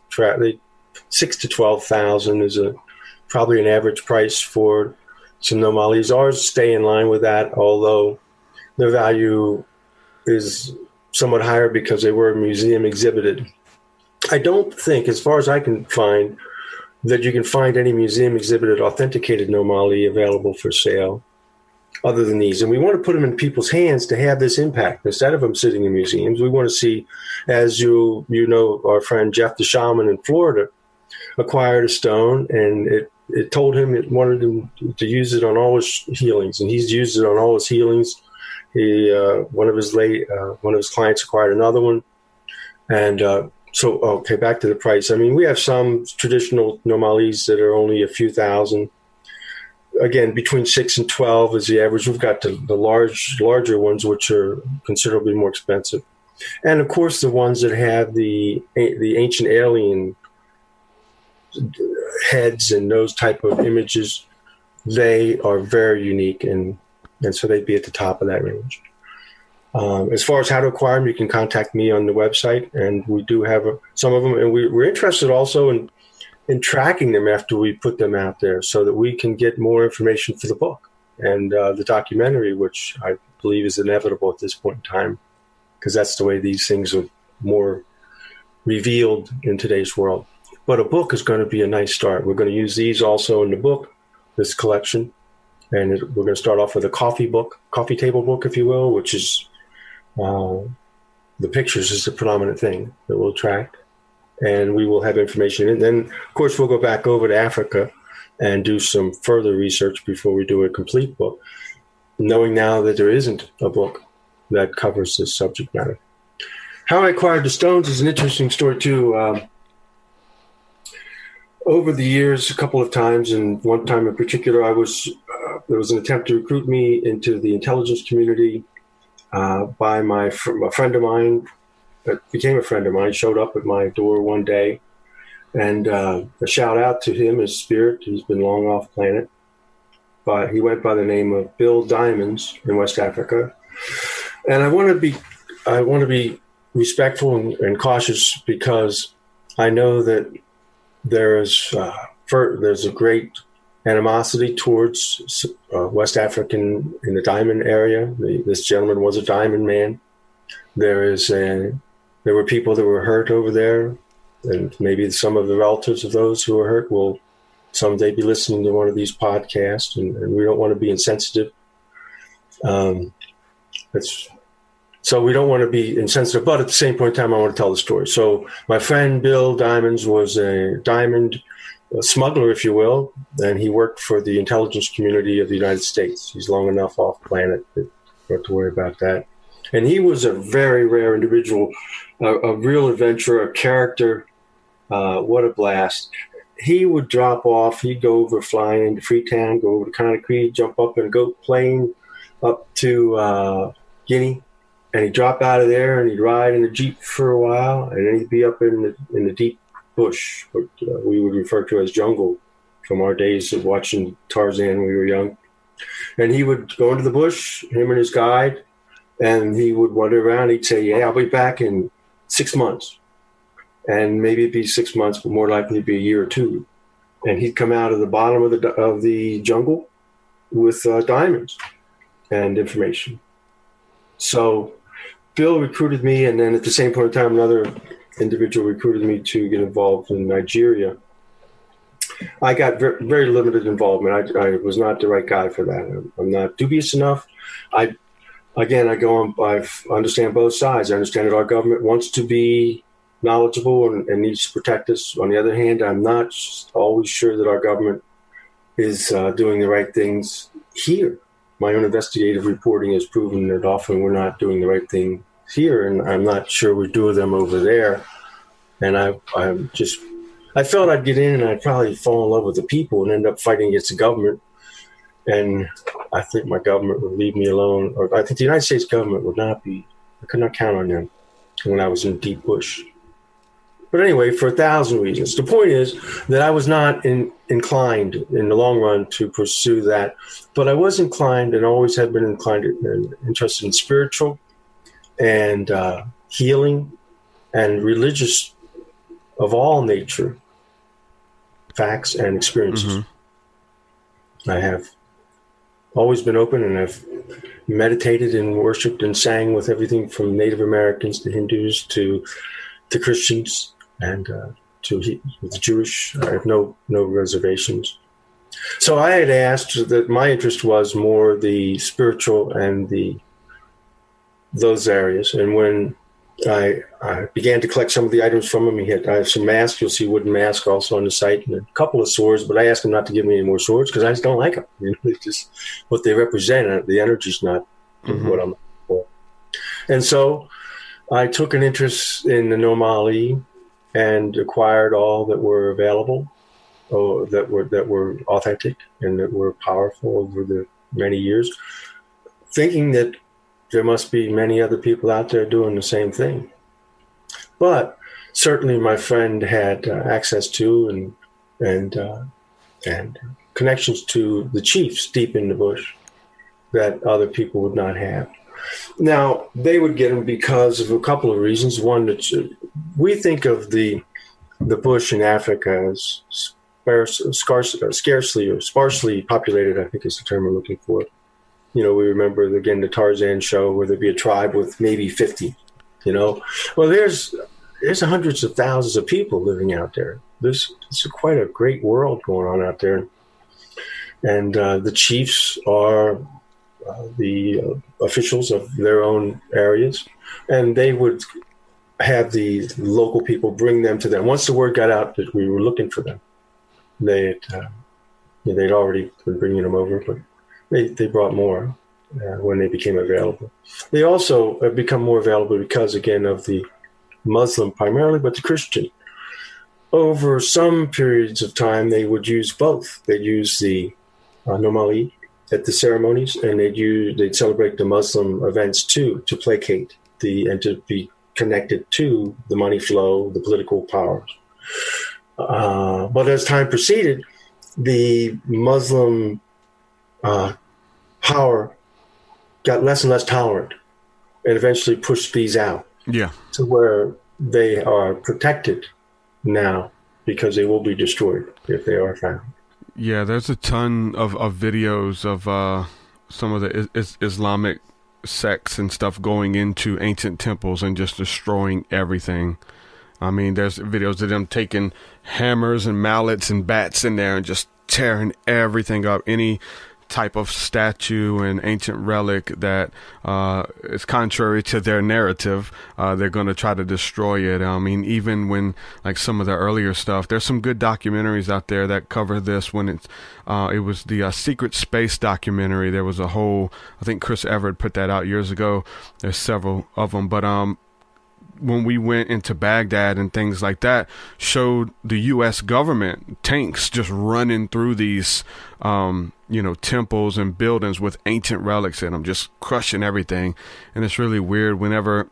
6 to 12,000 is probably an average price for some Nomolis. Ours stay in line with that, although their value is somewhat higher because they were museum exhibited. I don't think, as far as I can find, that you can find any museum exhibited authenticated Nomoli available for sale other than these. And we want to put them in people's hands to have this impact. Instead of them sitting in museums, we want to see, as you know, our friend Jeff the Shaman in Florida acquired a stone, and it told him it wanted him to use it on all his healings, and he's used it on all his healings. One of his clients acquired another one. And okay, back to the price. I mean, we have some traditional Nomolis that are only a few thousand. Again, between 6 and 12 is the average. We've got the larger ones, which are considerably more expensive. And, of course, the ones that have the ancient alien heads and those type of images, they are very unique, and so they'd be at the top of that range. As far as how to acquire them, you can contact me on the website, and we do have some of them. And we're interested also in tracking them after we put them out there so that we can get more information for the book and the documentary, which I believe is inevitable at this point in time, because that's the way these things are more revealed in today's world. But a book is going to be a nice start. We're going to use these also in the book, this collection. And we're going to start off with a coffee table book, if you will, which is the pictures is the predominant thing that we'll track. And we will have information. And then, of course, we'll go back over to Africa and do some further research before we do a complete book, knowing now that there isn't a book that covers this subject matter. How I acquired the stones is an interesting story, too. Over the years, a couple of times, and one time in particular, there was an attempt to recruit me into the intelligence community by a friend of mine that became a friend of mine, showed up at my door one day. And a shout out to him, his spirit. He's been long off planet. But he went by the name of Bill Diamonds in West Africa. And I want to be respectful and cautious, because I know that there's a great animosity towards West African in the diamond area. This gentleman was a diamond man. There were people that were hurt over there, and maybe some of the relatives of those who were hurt will someday be listening to one of these podcasts, and we don't want to be insensitive. So we don't want to be insensitive, but at the same point in time, I want to tell the story. So my friend Bill Diamonds was a diamond smuggler, if you will, and he worked for the intelligence community of the United States. He's long enough off planet that we don't have to worry about that. And he was a very rare individual, a real adventurer, a character. What a blast. He would drop off. He'd go over flying into Freetown, go over to Conakry, jump up in a goat plane up to Guinea. And he'd drop out of there and he'd ride in a Jeep for a while. And then he'd be up in the deep bush, what we would refer to as jungle from our days of watching Tarzan when we were young. And he would go into the bush, him and his guide, and he would wander around. He'd say, yeah, I'll be back in 6 months. And maybe it'd be 6 months, but more likely it'd be a year or two. And he'd come out of the bottom of the jungle with diamonds and information. So Bill recruited me, and then at the same point in time, another individual recruited me to get involved in Nigeria. I got very limited involvement. I was not the right guy for that. I'm not dubious enough. again, I understand both sides. I understand that our government wants to be knowledgeable and needs to protect us. On the other hand, I'm not always sure that our government is doing the right things here. My own investigative reporting has proven that often we're not doing the right thing here, and I'm not sure we do them over there. And I felt I'd get in and I'd probably fall in love with the people and end up fighting against the government. And I think my government would leave me alone. Or I think the United States government I could not count on them when I was in deep bush. But anyway, for 1,000 reasons. The point is that I was not inclined in the long run to pursue that. But I was inclined and always have been inclined and interested in spiritual and healing and religious of all nature, facts and experiences. Mm-hmm. I have always been open, and I've meditated and worshipped and sang with everything from Native Americans to Hindus to Christians and to the Jewish. I have no reservations. So I had asked that my interest was more the spiritual and those areas. And when I began to collect some of the items from him, I have some masks. You'll see wooden masks also on the site, and a couple of swords. But I asked him not to give me any more swords because I just don't like them. It's just what they represent. The energy's not what I'm looking for. And so I took an interest in the Nomoli and acquired all that were available, that were authentic and that were powerful over the many years, thinking that there must be many other people out there doing the same thing. But certainly my friend had access to and connections to the chiefs deep in the bush that other people would not have. Now, they would get them because of a couple of reasons. One, that we think of the bush in Africa as scarcely or sparsely populated, I think is the term we're looking for. We remember, again, the Tarzan show where there'd be a tribe with maybe 50, Well, there's hundreds of thousands of people living out there. There's quite a great world going on out there. And the chiefs are the officials of their own areas, and they would have the local people bring them to them. Once the word got out that we were looking for them, they'd already been bringing them over, but they brought more when they became available. They also have become more available because, again, of the Muslim primarily, but the Christian. Over some periods of time, they would use both. They'd use the Nomoli at the ceremonies, and they'd celebrate the Muslim events too, to placate and to be connected to the money flow, the political powers. But as time proceeded, the Muslim power got less and less tolerant, and eventually pushed these out. Yeah, to where they are protected now because they will be destroyed if they are found. Yeah, there's a ton of videos of some of the Islamic sects and stuff going into ancient temples and just destroying everything. I mean, there's videos of them taking hammers and mallets and bats in there and just tearing everything up. Any type of statue and ancient relic that is contrary to their narrative, they're going to try to destroy it. I mean, even when, like, some of the earlier stuff, there's some good documentaries out there that cover this. When it was the Secret Space documentary. There was a whole, I think Chris Everett put that out years ago. There's several of them, but when we went into Baghdad and things like that, showed the U.S. government tanks just running through these, temples and buildings with ancient relics in them, just crushing everything. And it's really weird whenever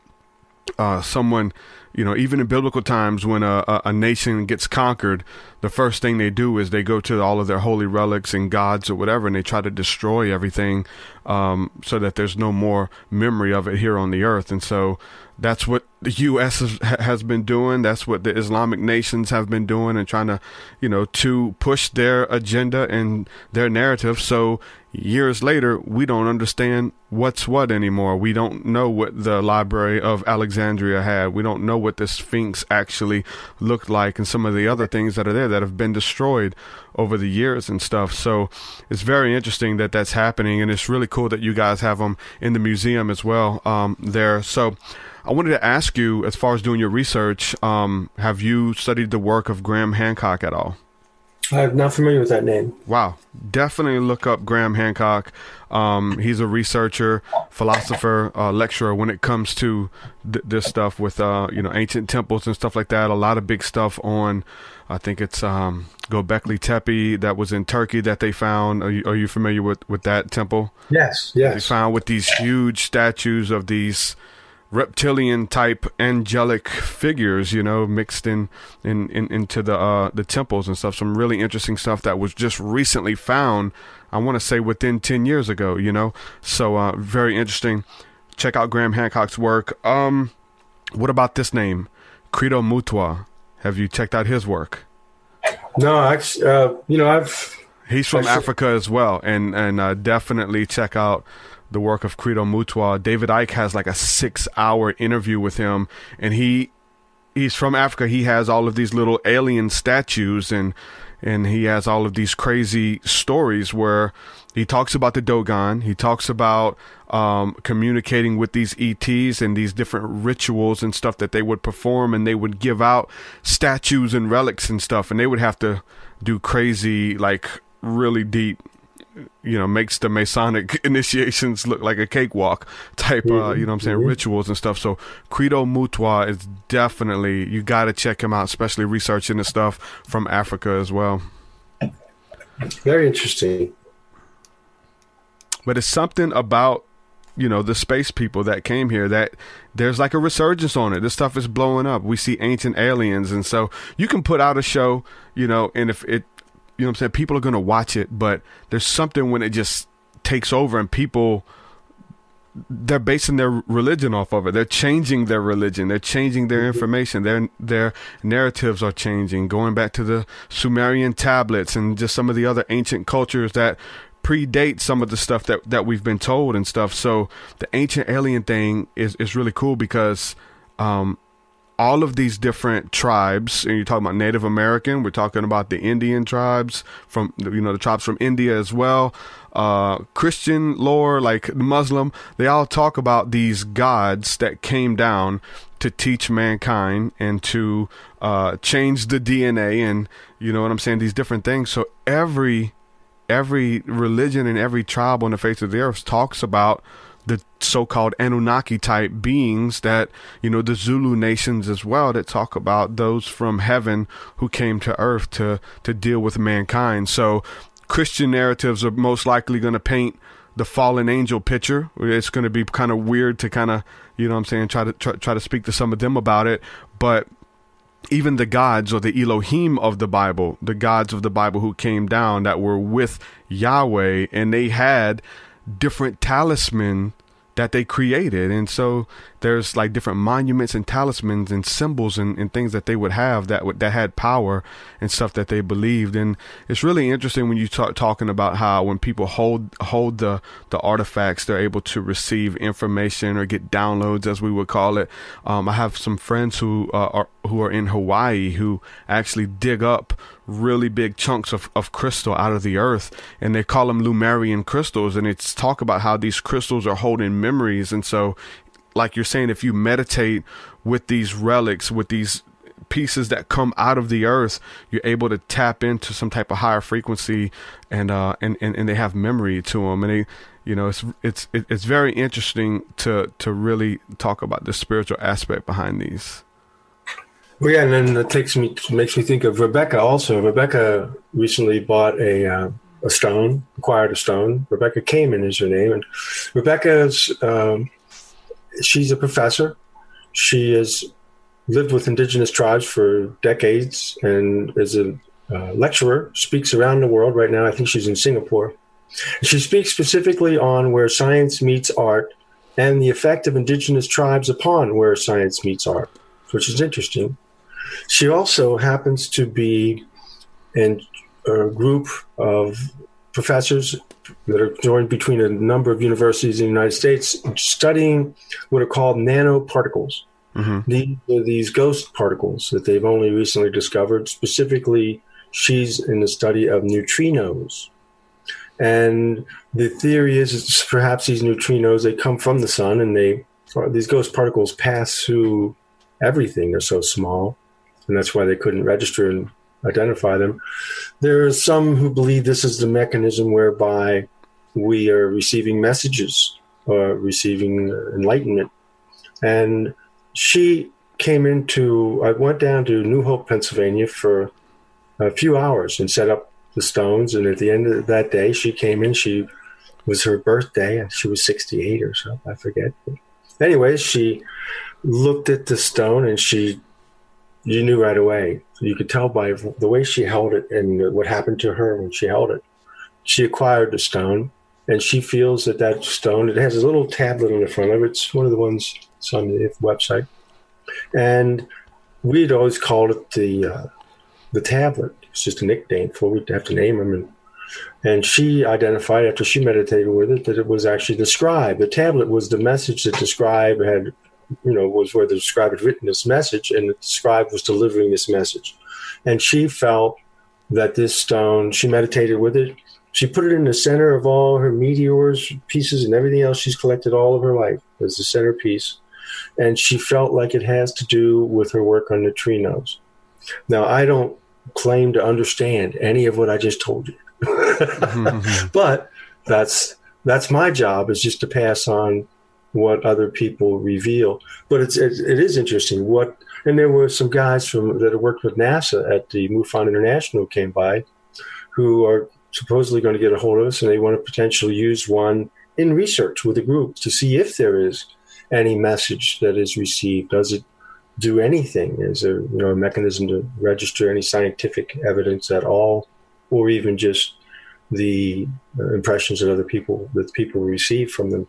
someone, even in biblical times, when a nation gets conquered, the first thing they do is they go to all of their holy relics and gods or whatever, and they try to destroy everything so that there's no more memory of it here on the earth. And so that's what the U.S. has been doing. That's what the Islamic nations have been doing, and trying to, to push their agenda and their narrative. So years later, we don't understand what's what anymore. We don't know what the Library of Alexandria had. We don't know what the Sphinx actually looked like, and some of the other things that are there that have been destroyed over the years and stuff. So it's very interesting that that's happening, and it's really cool that you guys have them in the museum as well there. So I wanted to ask you, as far as doing your research, have you studied the work of Graham Hancock at all? I'm not familiar with that name. Wow. Definitely look up Graham Hancock. He's a researcher, philosopher, lecturer when it comes to this stuff with, ancient temples and stuff like that. A lot of big stuff on, I think it's Göbekli Tepe that was in Turkey that they found. Are you familiar with that temple? Yes. They found with these huge statues of these reptilian type angelic figures, mixed into the temples and stuff. Some really interesting stuff that was just recently found, I want to say within 10 years ago, so very interesting. Check out Graham Hancock's work. What about this name, Credo Mutwa? Have you checked out his work? No, he's from Africa as well, and definitely check out the work of Credo Mutwa. David Icke has like a 6-hour interview with him, and he's from Africa. He has all of these little alien statues, and he has all of these crazy stories where he talks about the Dogon. He talks about communicating with these ETs and these different rituals and stuff that they would perform, and they would give out statues and relics and stuff, and they would have to do crazy, like really deep, makes the Masonic initiations look like a cakewalk type, rituals and stuff. So Credo Mutwa is definitely, you got to check him out, especially researching the stuff from Africa as well. Very interesting. But it's something about, the space people that came here that there's like a resurgence on it. This stuff is blowing up. We see Ancient Aliens. And so you can put out a show, and if it, people are going to watch it, but there's something when it just takes over and people, they're basing their religion off of it. They're changing their religion. They're changing their information. Their narratives are changing, going back to the Sumerian tablets and just some of the other ancient cultures that predate some of the stuff that we've been told and stuff. So the Ancient Alien thing is really cool because, all of these different tribes, and you're talking about Native American, we're talking about the Indian tribes from, the tribes from India as well, Christian lore, like Muslim, they all talk about these gods that came down to teach mankind and to change the DNA and, these different things. So every religion and every tribe on the face of the earth talks about the so-called Anunnaki type beings that, the Zulu nations as well, that talk about those from heaven who came to earth to deal with mankind. So Christian narratives are most likely going to paint the fallen angel picture. It's going to be kind of weird to kind of, try to speak to some of them about it. But even the gods or the Elohim of the Bible, the gods of the Bible who came down that were with Yahweh, and they had different talisman that they created. And so there's like different monuments and talismans and symbols and things that they would have that had power and stuff that they believed. And it's really interesting when you start talking about how when people hold the artifacts, they're able to receive information or get downloads, as we would call it. I have some friends who are in Hawaii who actually dig up really big chunks of crystal out of the earth, and they call them Lumerian crystals, and it's talk about how these crystals are holding memories. And so, like you're saying, if you meditate with these relics, with these pieces that come out of the earth, you're able to tap into some type of higher frequency, and they have memory to them, and it's very interesting to really talk about the spiritual aspect behind these. Well, yeah, and then it makes me think of Rebecca also. Rebecca recently bought acquired a stone. Rebecca Kamen is her name. And Rebecca's, she's a professor. She has lived with indigenous tribes for decades and is a lecturer, speaks around the world right now. I think she's in Singapore. She speaks specifically on where science meets art and the effect of indigenous tribes upon where science meets art, which is interesting. She also happens to be in a group of professors joined between a number of universities in the United States, studying what are called nanoparticles. These ghost particles that they've only recently discovered. Specifically, she's in the study of neutrinos. And the theory is perhaps these neutrinos, they come from the sun, and these ghost particles pass through everything. They're so small, and that's why they couldn't register and identify them. There are some who believe this is the mechanism whereby we are receiving messages or receiving enlightenment. And I went down to New Hope, Pennsylvania for a few hours and set up the stones. And at the end of that day, she came in. It was her birthday. She was 68 or so, I forget. Anyway, she looked at the stone, and you knew right away. You could tell by the way she held it and what happened to her when she held it. She acquired the stone, and she feels that stone, it has a little tablet on the front of it. It's one of the ones that's on the website. And we'd always called it the tablet. It's just a nickname for it. We'd have to name them. And she identified, after she meditated with it, that it was actually the scribe. The tablet was the message that the scribe had, was where the scribe had written this message, and the scribe was delivering this message. And she felt that this stone, she meditated with it. She put it in the center of all her meteors, pieces, and everything else she's collected all of her life as the centerpiece. And she felt like it has to do with her work on neutrinos. Now, I don't claim to understand any of what I just told you. But that's my job, is just to pass on what other people reveal. But it is interesting and there were some guys that had worked with NASA at the MUFON International who came by, who are supposedly going to get a hold of us, and they want to potentially use one in research with a group to see if there is any message that is received. Does it do anything? Is there a mechanism to register any scientific evidence at all, or even just the impressions that people receive from them?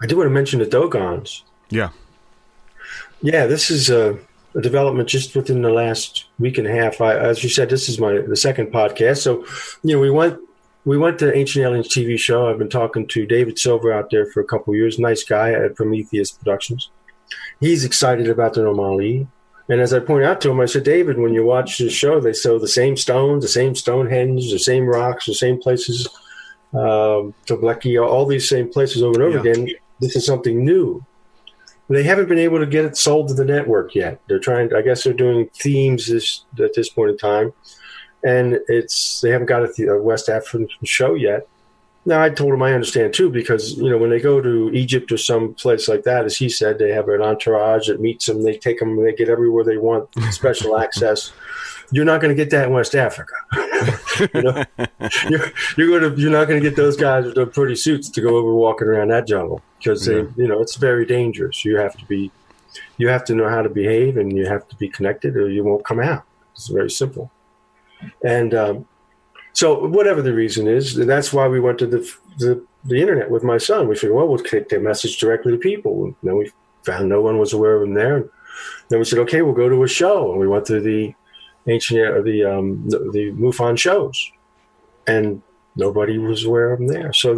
I do want to mention the Dogons. Yeah, this is a development just within the last week and a half. As you said, this is the second podcast. So, we went to Ancient Aliens TV show. I've been talking to David Silver out there for a couple of years. Nice guy at Prometheus Productions. He's excited about the Nomoli. And as I pointed out to him, I said, David, when you watch the show, they show the same stones, the same Stonehenge, the same rocks, the same places, Toblecki, all these same places over and over again. This is something new. They haven't been able to get it sold to the network yet. They're trying. I guess they're doing themes at this point in time, and they haven't got a West African show yet. Now, I told him I understand too, because when they go to Egypt or some place like that, as he said, they have an entourage that meets them. They take them. They get everywhere they want, special access. You're not going to get that in West Africa. You're not going to get those guys with their pretty suits to go over walking around that jungle, because it's very dangerous. You have to know how to behave, and you have to be connected, or you won't come out. It's very simple. And so whatever the reason is, that's why we went to the internet with my son. We figured, well, we'll take the message directly to people. And then we found no one was aware of them there. And then we said, okay, we'll go to a show. And we went to the the MUFON shows, and nobody was aware of them there. So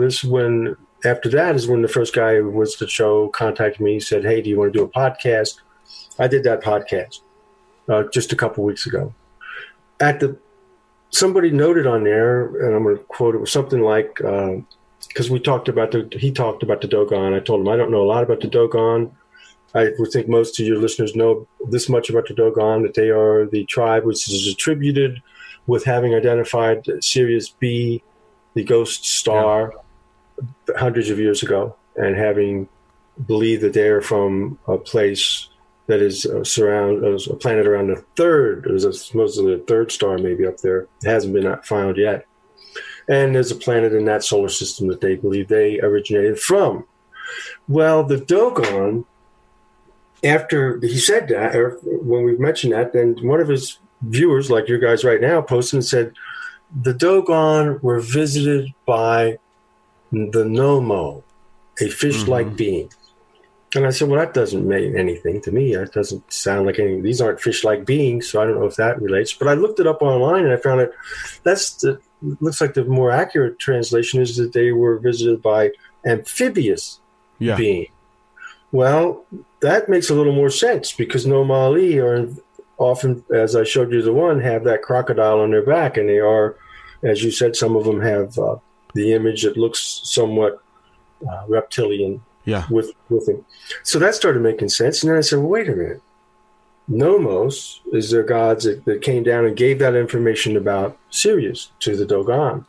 after that is when the first guy who was at the show contacted me. He said, hey, do you want to do a podcast? I did that podcast just a couple weeks ago. Somebody noted on there, and I'm going to quote, it was something like, because he talked about the Dogon. I told him I don't know a lot about the Dogon. I would think most of your listeners know this much about the Dogon, that they are the tribe which is attributed with having identified Sirius B, the ghost star, hundreds of years ago, and having believed that they are from a place that is a planet around the third. There's supposedly a third star maybe up there. It hasn't been found yet. And there's a planet in that solar system that they believe they originated from. Well, the Dogon, after he said that, or when we mentioned that, then one of his viewers, like your guys right now, posted and said, the Dogon were visited by the Nomo, a fish-like being. And I said, well, that doesn't mean anything to me. That doesn't sound like anything. These aren't fish-like beings, so I don't know if that relates. But I looked it up online, and I found that that's the looks like the more accurate translation is that they were visited by amphibious being. Well, that makes a little more sense because Nomoli are often, as I showed you the one, have that crocodile on their back, and they are, as you said, some of them have the image that looks somewhat reptilian with him. So that started making sense. And then I said, well, wait a minute. Nomos is their gods that came down and gave that information about Sirius to the Dogon.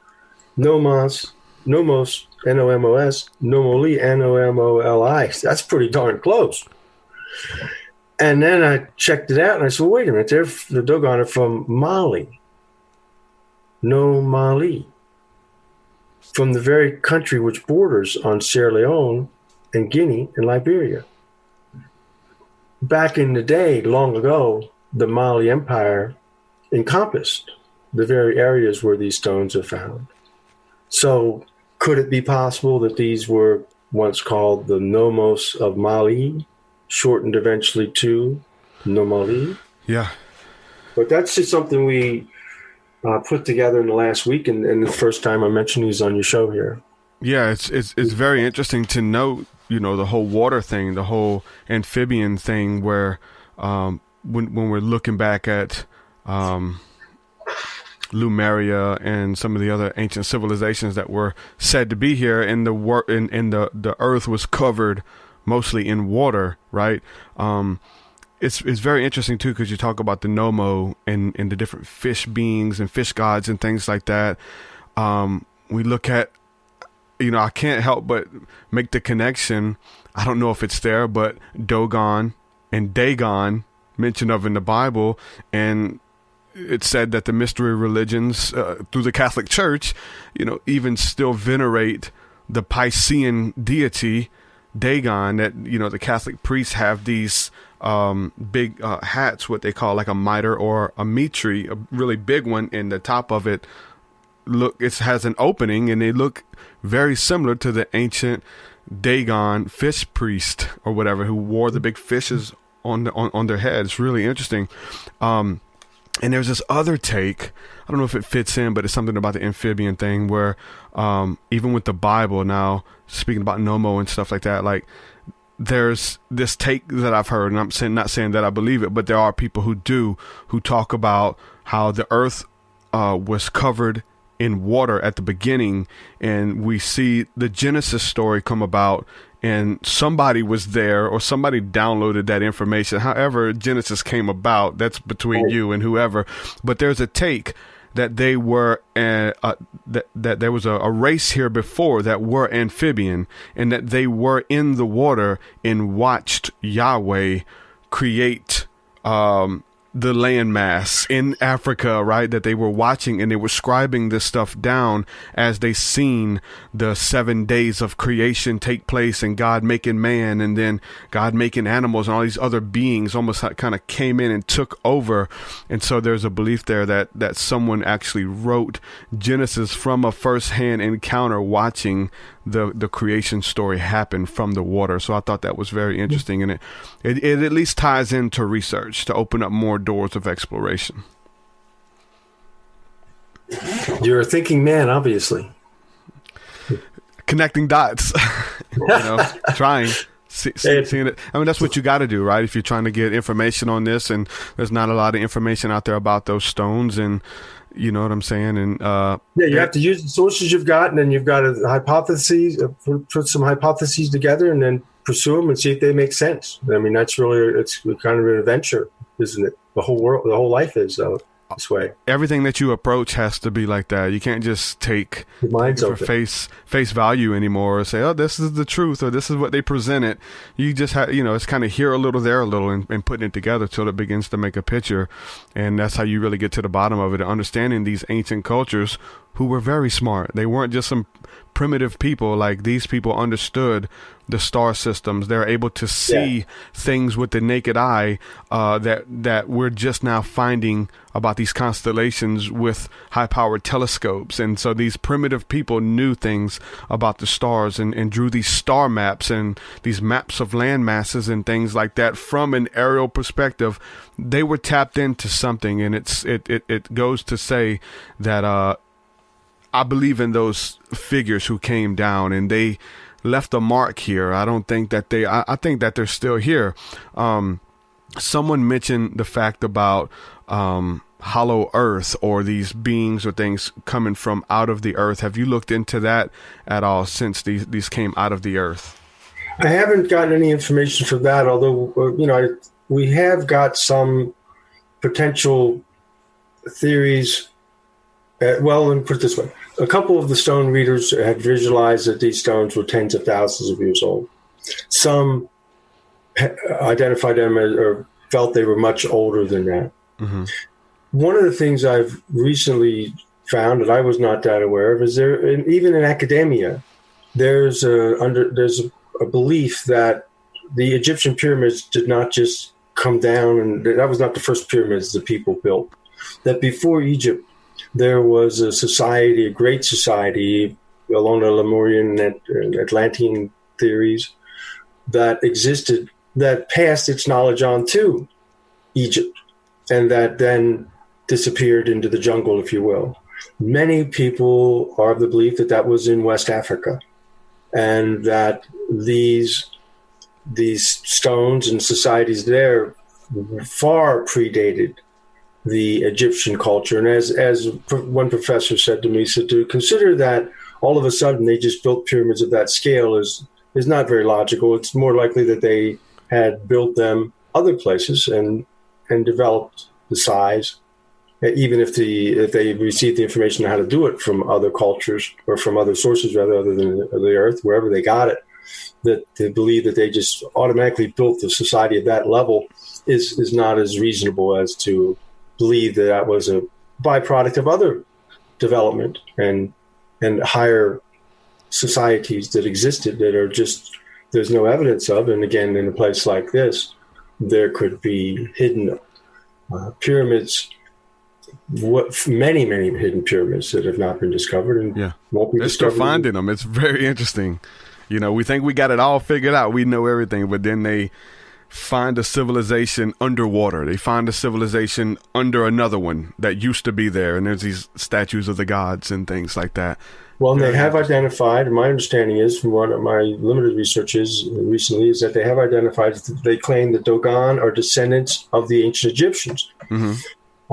Nomos, N-O-M-O-S, Nomoli, N-O-M-O-L-I. That's pretty darn close. And then I checked it out and I said, well, wait a minute. The Dogon are from Mali. Nomoli. From the very country which borders on Sierra Leone and Guinea and Liberia. Back in the day, long ago, the Mali Empire encompassed the very areas where these stones are found. So could it be possible that these were once called the Nomos of Mali, shortened eventually to Nomoli? Yeah. But that's just something we put together in the last week, and the first time I mentioned these on your show here. Yeah, it's very interesting to note, the whole water thing, the whole amphibian thing, where when we're looking back at Lemuria and some of the other ancient civilizations that were said to be here, and the earth was covered mostly in water, right? It's very interesting too, because you talk about the Nomo and the different fish beings and fish gods and things like that. We look at, I can't help but make the connection. I don't know if it's there, but Dogon and Dagon mentioned of in the Bible, and it's said that the mystery religions through the Catholic Church, even still venerate the Piscean deity Dagon. That the Catholic priests have these big hats, what they call like a mitre or a mitre, a really big one, and the top of it has an opening, and they look very similar to the ancient Dagon fish priest or whatever, who wore the big fishes on their head. It's really interesting. And there's this other take, I don't know if it fits in, but it's something about the amphibian thing where even with the Bible now, speaking about Nomo and stuff like that, like there's this take that I've heard, and I'm not saying that I believe it, but there are people who talk about how the earth was covered in water at the beginning, and we see the Genesis story come about, and somebody was there or somebody downloaded that information. However Genesis came about, that's between you and whoever. But there's a take that they were that there was a race here before that were amphibian, and that they were in the water and watched Yahweh create the landmass in Africa, right? That they were watching, and they were scribing this stuff down as they seen the 7 days of creation take place, and God making man, and then God making animals, and all these other beings almost kind of came in and took over. And so there's a belief there that someone actually wrote Genesis from a first-hand encounter watching the creation story happen from the water. So I thought that was very interesting, and it at least ties into research to open up more doors of exploration. You're a thinking man, obviously. Connecting dots, trying, seeing it. I mean, that's what you got to do, right? If you're trying to get information on this, and there's not a lot of information out there about those stones, and you know what I'm saying? And you have to use the sources you've got, and then you've got a hypothesis, put some hypotheses together, and then pursue them and see if they make sense. I mean, it's kind of an adventure, isn't it? The whole life is this way. Everything that you approach has to be like that. You can't just take it for face value anymore, or say, oh, this is the truth, or this is what they presented. You just have, it's kind of here a little, there a little, and putting it together till it begins to make a picture. And that's how you really get to the bottom of it, understanding these ancient cultures who were very smart. They weren't just some primitive people. Like, these people understood the star systems. They're able to see things with the naked eye that we're just now finding about these constellations with high-powered telescopes. And so these primitive people knew things about the stars and drew these star maps and these maps of land masses and things like that from an aerial perspective. They were tapped into something, and it goes to say that I believe in those figures who came down and they left a mark here. I don't think that I think that they're still here. Someone mentioned the fact about hollow earth, or these beings or things coming from out of the earth. Have you looked into that at all since these came out of the earth? I haven't gotten any information for that, although, we have got some potential theories. Well, let me put it this way. A couple of the stone readers had visualized that these stones were tens of thousands of years old. Some identified them as, or felt they were much older than that. Mm-hmm. One of the things I've recently found that I was not that aware of is even in academia, there's a belief that the Egyptian pyramids did not just come down, and that was not the first pyramids the people built. That before Egypt, there was a society, a great society, along the Lemurian and Atlantean theories, that existed, that passed its knowledge on to Egypt, and that then disappeared into the jungle, if you will. Many people are of the belief that that was in West Africa, and that these stones and societies there far predated the Egyptian culture. And as one professor said to me, said to consider that all of a sudden they just built pyramids of that scale is not very logical. It's more likely that they had built them other places and developed the size, even if they received the information on how to do it from other cultures or from other sources rather other than the earth, wherever they got it. That they believe that they just automatically built the society at that level is not as reasonable as to believe that that was a byproduct of other development and higher societies that existed that are just there's no evidence of. And again, in a place like this, there could be hidden pyramids, many hidden pyramids that have not been discovered and won't be discovered. They're still finding them. It's very interesting. We think we got it all figured out. We know everything, but then they find a civilization underwater. They find a civilization under another one that used to be there, and there's these statues of the gods and things like that. Well, and they have identified, my understanding is, from what my limited research is recently, is that they have identified, they claim that Dogon are descendants of the ancient Egyptians. Mm-hmm.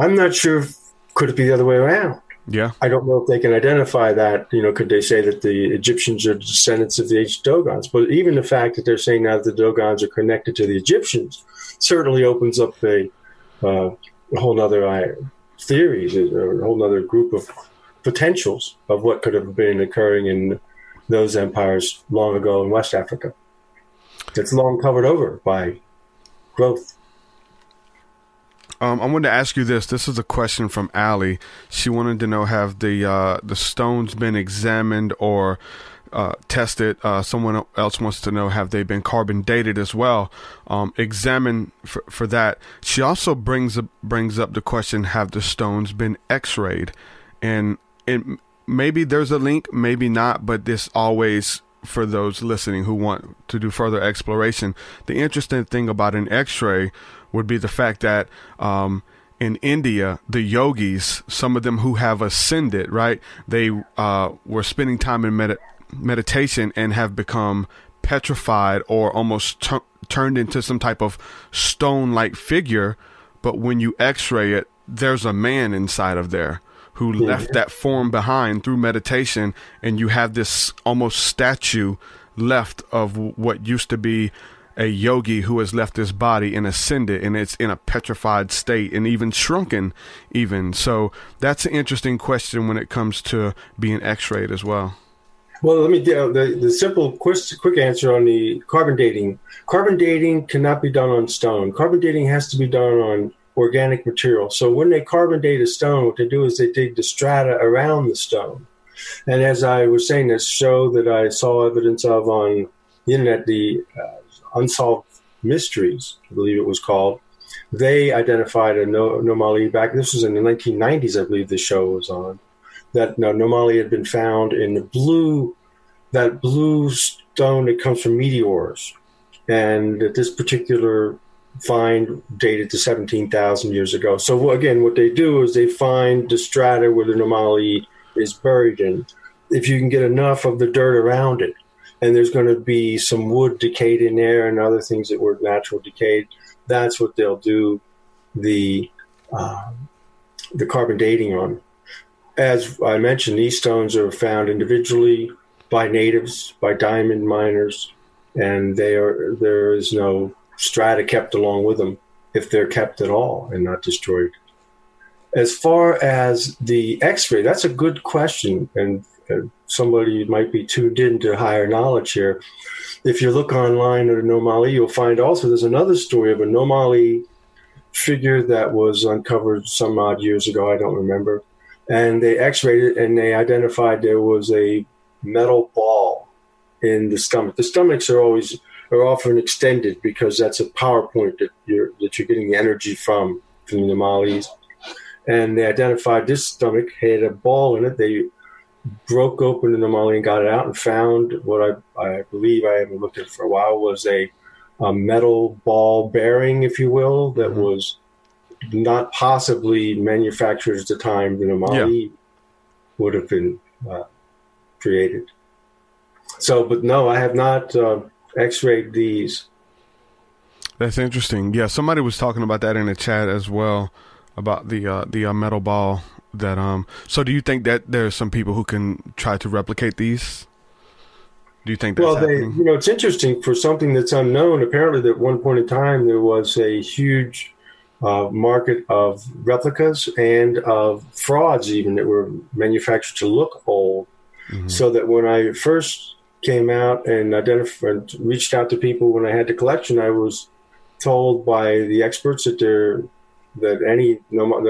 I'm not sure, could it be the other way around? Yeah. I don't know if they can identify that, could they say that the Egyptians are descendants of the ancient Dogons? But even the fact that they're saying now that the Dogons are connected to the Egyptians certainly opens up a whole other theories, or a whole other group of potentials of what could have been occurring in those empires long ago in West Africa. It's long covered over by growth. I wanted to ask you this. This is a question from Allie. She wanted to know, have the stones been examined or tested? Someone else wants to know, have they been carbon dated as well? Examine for that. She also brings up the question, have the stones been x-rayed? And maybe there's a link, maybe not, but this always, for those listening who want to do further exploration, the interesting thing about an x-ray would be the fact that in India, the yogis, some of them who have ascended, right, they were spending time in meditation and have become petrified or almost turned into some type of stone-like figure. But when you x-ray it, there's a man inside of there who left that form behind through meditation, and you have this almost statue left of what used to be a yogi who has left his body and ascended, and it's in a petrified state and even shrunken even. So that's an interesting question when it comes to being x-rayed as well. Well, let me the simple, quick answer on the carbon dating. Carbon dating cannot be done on stone. Carbon dating has to be done on organic material. So when they carbon date a stone, what they do is they dig the strata around the stone. And as I was saying, this show that I saw evidence of on the internet, the Unsolved Mysteries, I believe it was called, they identified a Nomoli back, this was in the 1990s, I believe the show was on, that Nomoli had been found in that blue stone that comes from meteors. And that this particular find dated to 17,000 years ago. So again, what they do is they find the strata where the Nomoli is buried in. If you can get enough of the dirt around it, and there's going to be some wood decayed in there and other things that were natural decayed, that's what they'll do the carbon dating on. As I mentioned, these stones are found individually by natives, by diamond miners, and there is no strata kept along with them, if they're kept at all and not destroyed. As far as the X-ray, that's a good question, and somebody might be tuned in to higher knowledge here. If you look online at a Nomoli, you'll find also there's another story of a Nomoli figure that was uncovered some odd years ago, I don't remember, and they X-rayed it and they identified there was a metal ball in the stomach. The stomachs are often extended because that's a power point that you're getting the energy from the Nomolis. And they identified this stomach had a ball in it. They broke open the Nomoli and got it out and found what I believe, I haven't looked at it for a while, was a metal ball bearing, if you will, that was not possibly manufactured at the time the Nomoli would have been created. So, but no, I have not X-rayed these. That's interesting. Yeah, somebody was talking about that in the chat as well, about the metal ball. That so do you think that there's some people who can try to replicate these? Do you think that's happening? It's interesting for something that's unknown. Apparently, at one point in time, there was a huge market of replicas and of frauds, even that were manufactured to look old. Mm-hmm. So that when I first came out and reached out to people when I had the collection, I was told by the experts that they're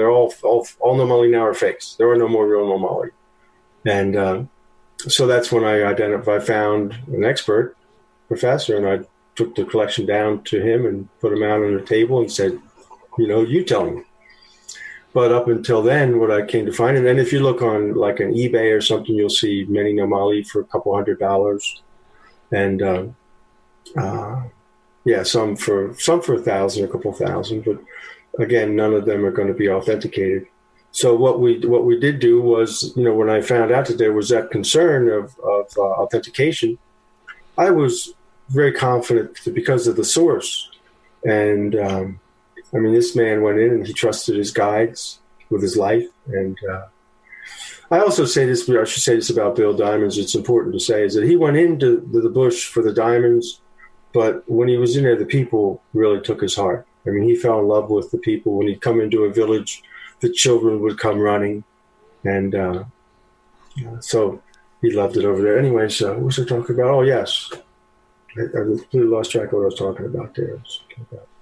all Nomoli now are fakes. There are no more real Nomoli. And so that's when I found an expert professor, and I took the collection down to him and put him out on the table and said, you tell me. But up until then, what I came to find, and then if you look on like an eBay or something, you'll see many Nomoli for a couple $100, and some for $1,000, a couple $1,000, but again, none of them are going to be authenticated. So what we did do was, when I found out that there was that concern of authentication, I was very confident because of the source. And this man went in and he trusted his guides with his life. And I also say this, I should say this about Bill Diamonds, it's important to say, is that he went into the bush for the diamonds, but when he was in there, the people really took his heart. He fell in love with the people. When he'd come into a village, the children would come running. And so he loved it over there. Anyway, so what was I talking about? Oh, yes. I completely lost track of what I was talking about there.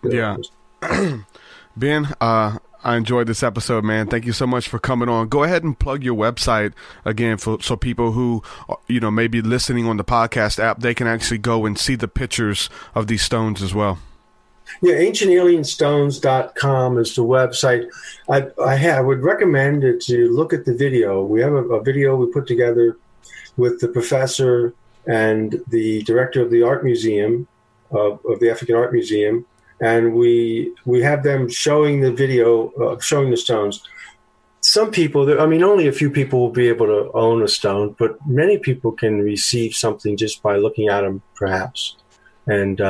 Yeah. Ben, I enjoyed this episode, man. Thank you so much for coming on. Go ahead and plug your website again so people who, may be listening on the podcast app, they can actually go and see the pictures of these stones as well. Yeah, ancientalienstones.com is the website. I would recommend that you look at the video. We have a video we put together with the professor and the director of the art museum, of the African Art Museum, and we have them showing the video, showing the stones. Some people, only a few people will be able to own a stone, but many people can receive something just by looking at them, perhaps. And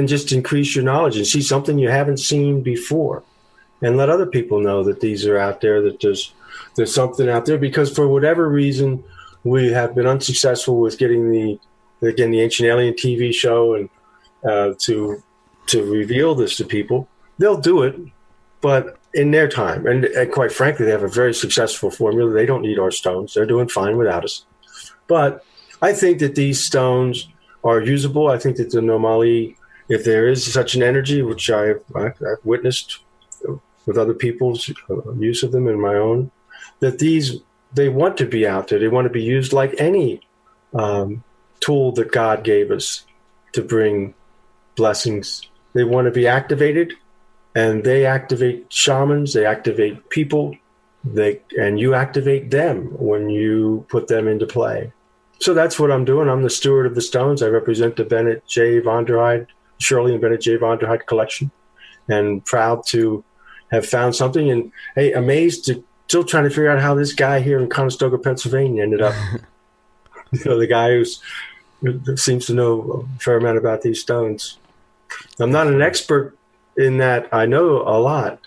just increase your knowledge and see something you haven't seen before, and let other people know that these are out there, that there's something out there, because for whatever reason, we have been unsuccessful with getting the Ancient Alien TV show and to reveal this to people. They'll do it, but in their time. And quite frankly, they have a very successful formula. They don't need our stones. They're doing fine without us. But I think that these stones are usable. I think that the Nomoli, if there is such an energy, which I've witnessed with other people's use of them and my own, that they want to be out there. They want to be used like any tool that God gave us to bring blessings. They want to be activated, and they activate shamans, they activate people, and you activate them when you put them into play. So that's what I'm doing. I'm the steward of the stones. I represent the Bennett J. Vonderheide, Shirley and Bennett J. Vonderheide collection, and proud to have found something. And hey, amazed still trying to figure out how this guy here in Conestoga, Pennsylvania ended up. The guy who seems to know a fair amount about these stones. I'm not an expert in that. I know a lot.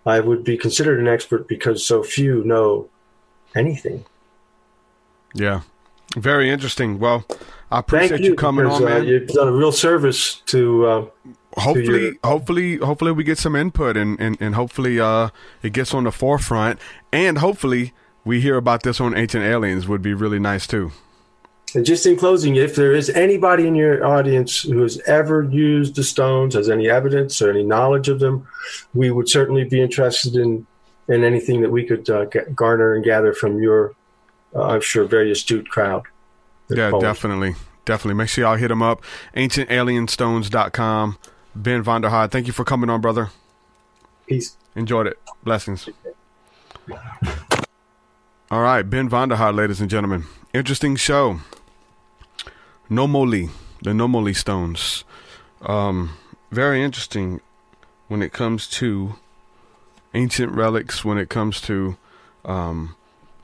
I would be considered an expert because so few know anything. Yeah. Very interesting. Well, I appreciate you coming on, man. You've done a real service to hopefully we get some input and hopefully it gets on the forefront, and hopefully we hear about this on Ancient Aliens would be really nice too. And just in closing, if there is anybody in your audience who has ever used the stones, has any evidence or any knowledge of them, we would certainly be interested in anything that we could garner and gather from your, I'm sure, very astute crowd. Yeah, definitely. Make sure y'all hit them up. AncientAlienStones.com. Ben Vonderheide, thank you for coming on, brother. Peace. Enjoyed it. Blessings. All right, Ben Vonderheide, ladies and gentlemen. Interesting show. Nomoli, the Nomoli stones. Very interesting when it comes to ancient relics, when it comes to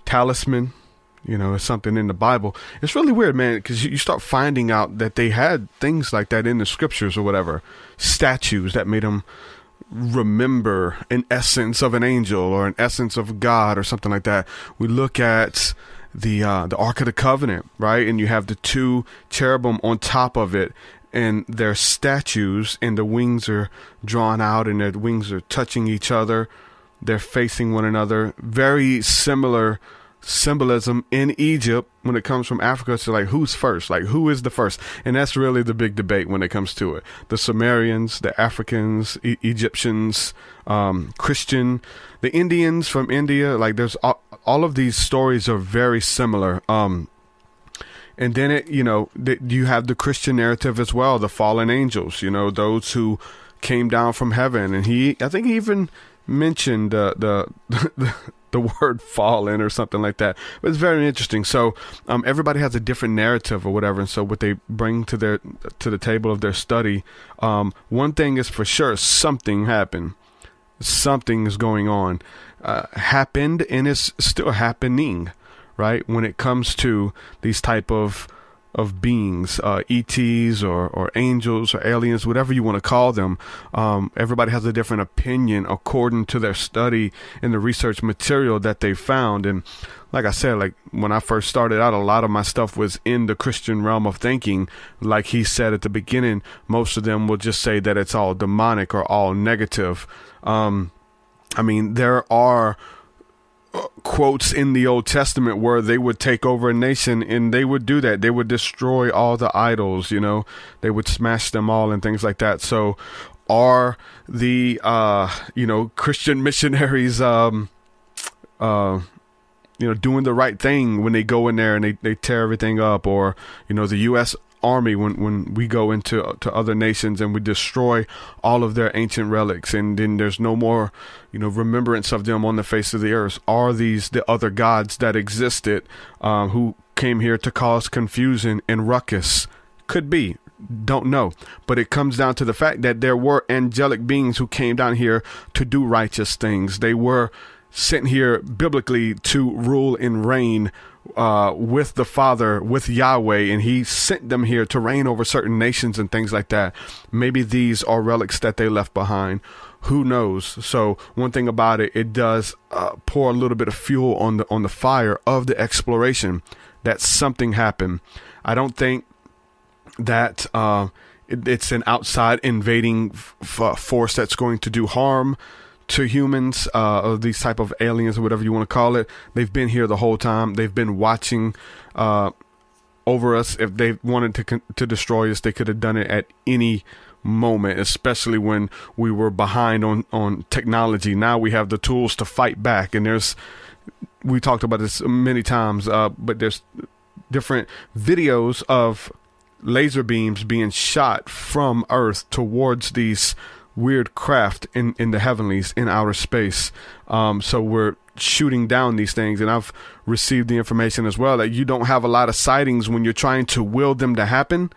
talisman. It's something in the Bible. It's really weird, man, because you start finding out that they had things like that in the scriptures or whatever, statues that made them remember an essence of an angel or an essence of God or something like that. We look at the Ark of the Covenant, right? And you have the two cherubim on top of it, and they're statues, and the wings are drawn out, and their wings are touching each other. They're facing one another. Very similar symbolism in Egypt when it comes from Africa to like who's first, like who is the first, and that's really the big debate when it comes to it. The Sumerians, the Africans, Egyptians, Christian, the Indians from India, like there's all of these stories are very similar. And then you have the Christian narrative as well, the fallen angels, those who came down from heaven, and I think he even mentioned the word fallen or something like that. But it's very interesting. So everybody has a different narrative or whatever, and so what they bring to the table of their study, one thing is for sure, something happened. Something is going on, happened, and is still happening, right? When it comes to these type of beings, ETs or angels or aliens, whatever you want to call them. Everybody has a different opinion according to their study and the research material that they found. And like I said, like when I first started out, a lot of my stuff was in the Christian realm of thinking. Like he said at the beginning, most of them will just say that it's all demonic or all negative. There are quotes in the Old Testament where they would take over a nation, and they would do that. They would destroy all the idols, they would smash them all and things like that. So are the, Christian missionaries, doing the right thing when they go in there and they tear everything up, or, the U.S. Army when we go into other nations and we destroy all of their ancient relics, and then there's no more remembrance of them on the face of the earth. Are these the other gods that existed who came here to cause confusion and ruckus? Could be, don't know, but it comes down to the fact that there were angelic beings who came down here to do righteous things. They were sent here biblically to rule and reign with the Father, with Yahweh, and he sent them here to reign over certain nations and things like that. Maybe these are relics that they left behind. Who knows? So one thing about it, it does pour a little bit of fuel on the fire of the exploration that something happened. I don't think that it's an outside invading force that's going to do harm to humans, or these type of aliens or whatever you want to call it. They've been here the whole time. They've been watching over us. If they wanted to destroy us, they could have done it at any moment, especially when we were behind on technology. Now we have the tools to fight back, and we talked about this many times, but there's different videos of laser beams being shot from Earth towards these weird craft in the heavenlies, in outer space. So we're shooting down these things, and I've received the information as well that you don't have a lot of sightings when you're trying to will them to happen,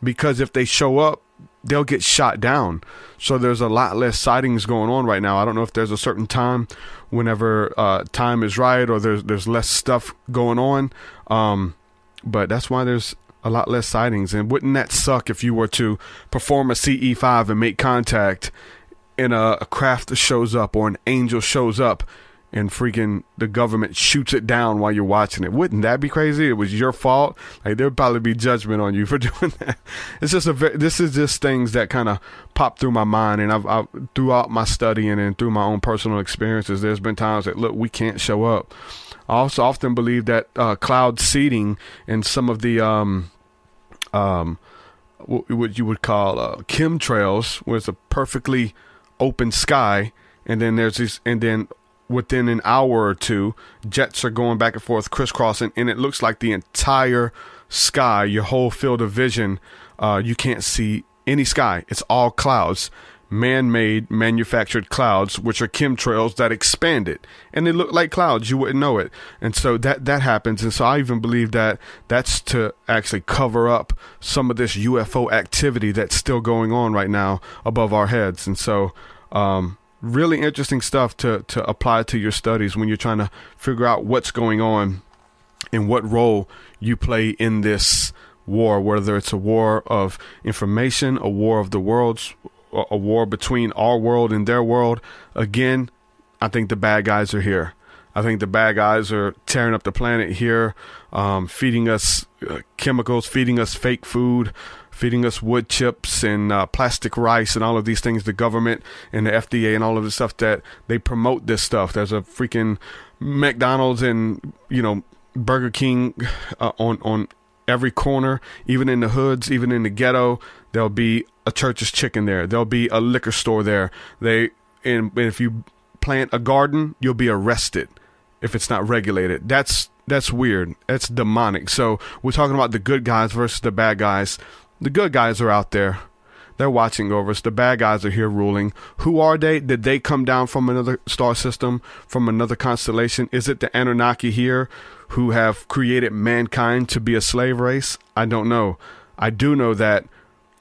because if they show up, they'll get shot down. So there's a lot less sightings going on right now. I don't know if there's a certain time whenever time is right, or there's less stuff going on. But that's why there's a lot less sightings. And wouldn't that suck if you were to perform a CE5 and make contact and a craft shows up or an angel shows up and freaking the government shoots it down while you're watching it? Wouldn't that be crazy? It was your fault. Like, there'd probably be judgment on you for doing that. It's just this is just things that kind of pop through my mind, and I've throughout my studying and through my own personal experiences, there's been times that, look, we can't show up. I also often believe that cloud seeding and some of the what you would call chemtrails, where it's a perfectly open sky, and then there's this, and then within an hour or two, jets are going back and forth, crisscrossing, and it looks like the entire sky, your whole field of vision, you can't see any sky. It's all clouds, man-made, manufactured clouds, which are chemtrails that expand it, and they look like clouds. You wouldn't know it. And so that happens. And so I even believe that that's to actually cover up some of this UFO activity that's still going on right now above our heads. And so really interesting stuff to apply to your studies when you're trying to figure out what's going on and what role you play in this war, whether it's a war of information, a war of the worlds, a war between our world and their world. Again, I think the bad guys are here. I think the bad guys are tearing up the planet here, feeding us chemicals, feeding us fake food, feeding us wood chips and plastic rice and all of these things. The government and the FDA and all of the stuff that they promote this stuff. There's a freaking McDonald's and, Burger King on every corner, even in the hoods, even in the ghetto. There'll be a Church's Chicken there. There'll be a liquor store there. And if you plant a garden, you'll be arrested if it's not regulated. That's weird. That's demonic. So we're talking about the good guys versus the bad guys. The good guys are out there. They're watching over us. The bad guys are here ruling. Who are they? Did they come down from another star system, from another constellation? Is it the Anunnaki here who have created mankind to be a slave race? I don't know. I do know that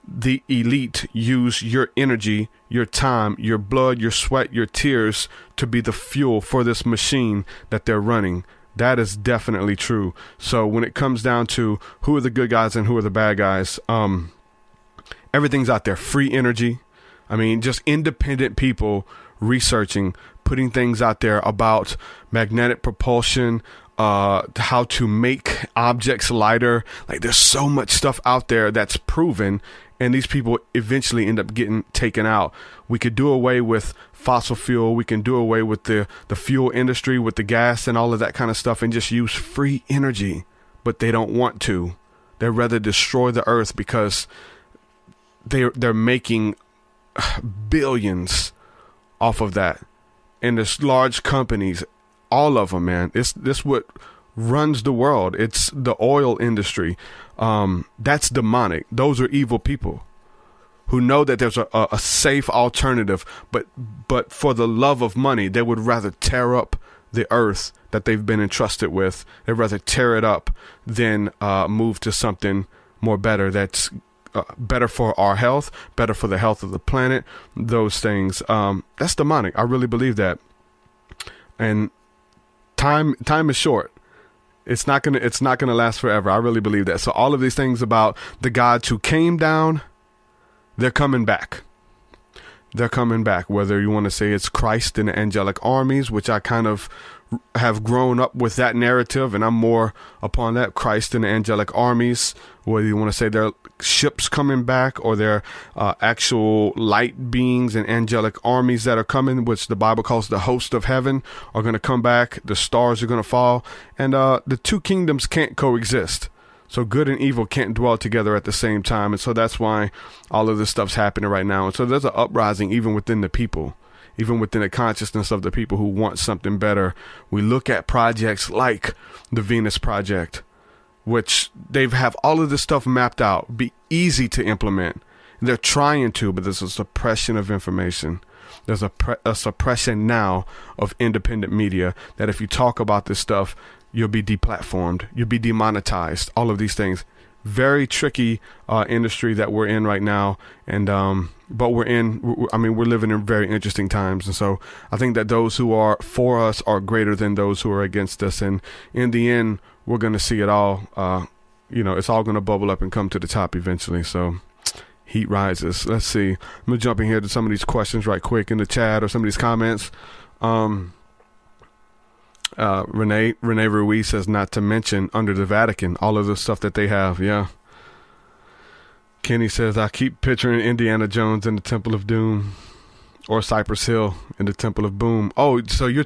the elite use your energy, your time, your blood, your sweat, your tears to be the fuel for this machine that they're running. That is definitely true. So when it comes down to who are the good guys and who are the bad guys, everything's out there. Free energy. I mean, just independent people researching, putting things out there about magnetic propulsion, how to make objects lighter. Like, there's so much stuff out there that's proven, and these people eventually end up getting taken out. We could do away with fossil fuel. We can do away with the fuel industry, with the gas and all of that kind of stuff, and just use free energy. But they don't want to. They'd rather destroy the earth because they're making billions off of that. And there's large companies, all of them, man. This what runs the world. It's the oil industry. That's demonic. Those are evil people who know that there's a safe alternative, but for the love of money, they would rather tear up the earth that they've been entrusted with. They'd rather tear it up than move to something more better that's better for our health, better for the health of the planet, those things. That's demonic. I really believe that. And time is short. It's not gonna last forever. I really believe that. So all of these things about the gods who came down, they're coming back. They're coming back. Whether you want to say it's Christ and the angelic armies, which I kind of have grown up with that narrative, and I'm more upon that, Christ and the angelic armies. Whether you want to say they're ships coming back, or they're actual light beings and angelic armies that are coming, which the Bible calls the host of heaven, are going to come back. The stars are going to fall, and the two kingdoms can't coexist. So good and evil can't dwell together at the same time. And so that's why all of this stuff's happening right now. And so there's an uprising even within the people, even within the consciousness of the people who want something better. We look at projects like the Venus Project, which they have all of this stuff mapped out, be easy to implement. They're trying to, but there's a suppression of information. There's a suppression now of independent media that if you talk about this stuff, you'll be deplatformed, you'll be demonetized, all of these things. very tricky industry that we're in right now. And but we're living in very interesting times. And so I think that those who are for us are greater than those who are against us. And in the end, we're going to see it all. It's all going to bubble up and come to the top eventually. So heat rises. Let's see. I'm going to jump in here to some of these questions right quick in the chat or some of these comments. Renee Ruiz says, not to mention under the Vatican, all of the stuff that they have. Yeah. Kenny says, I keep picturing Indiana Jones in the Temple of Doom or Cypress Hill in the Temple of Boom. Oh, so you're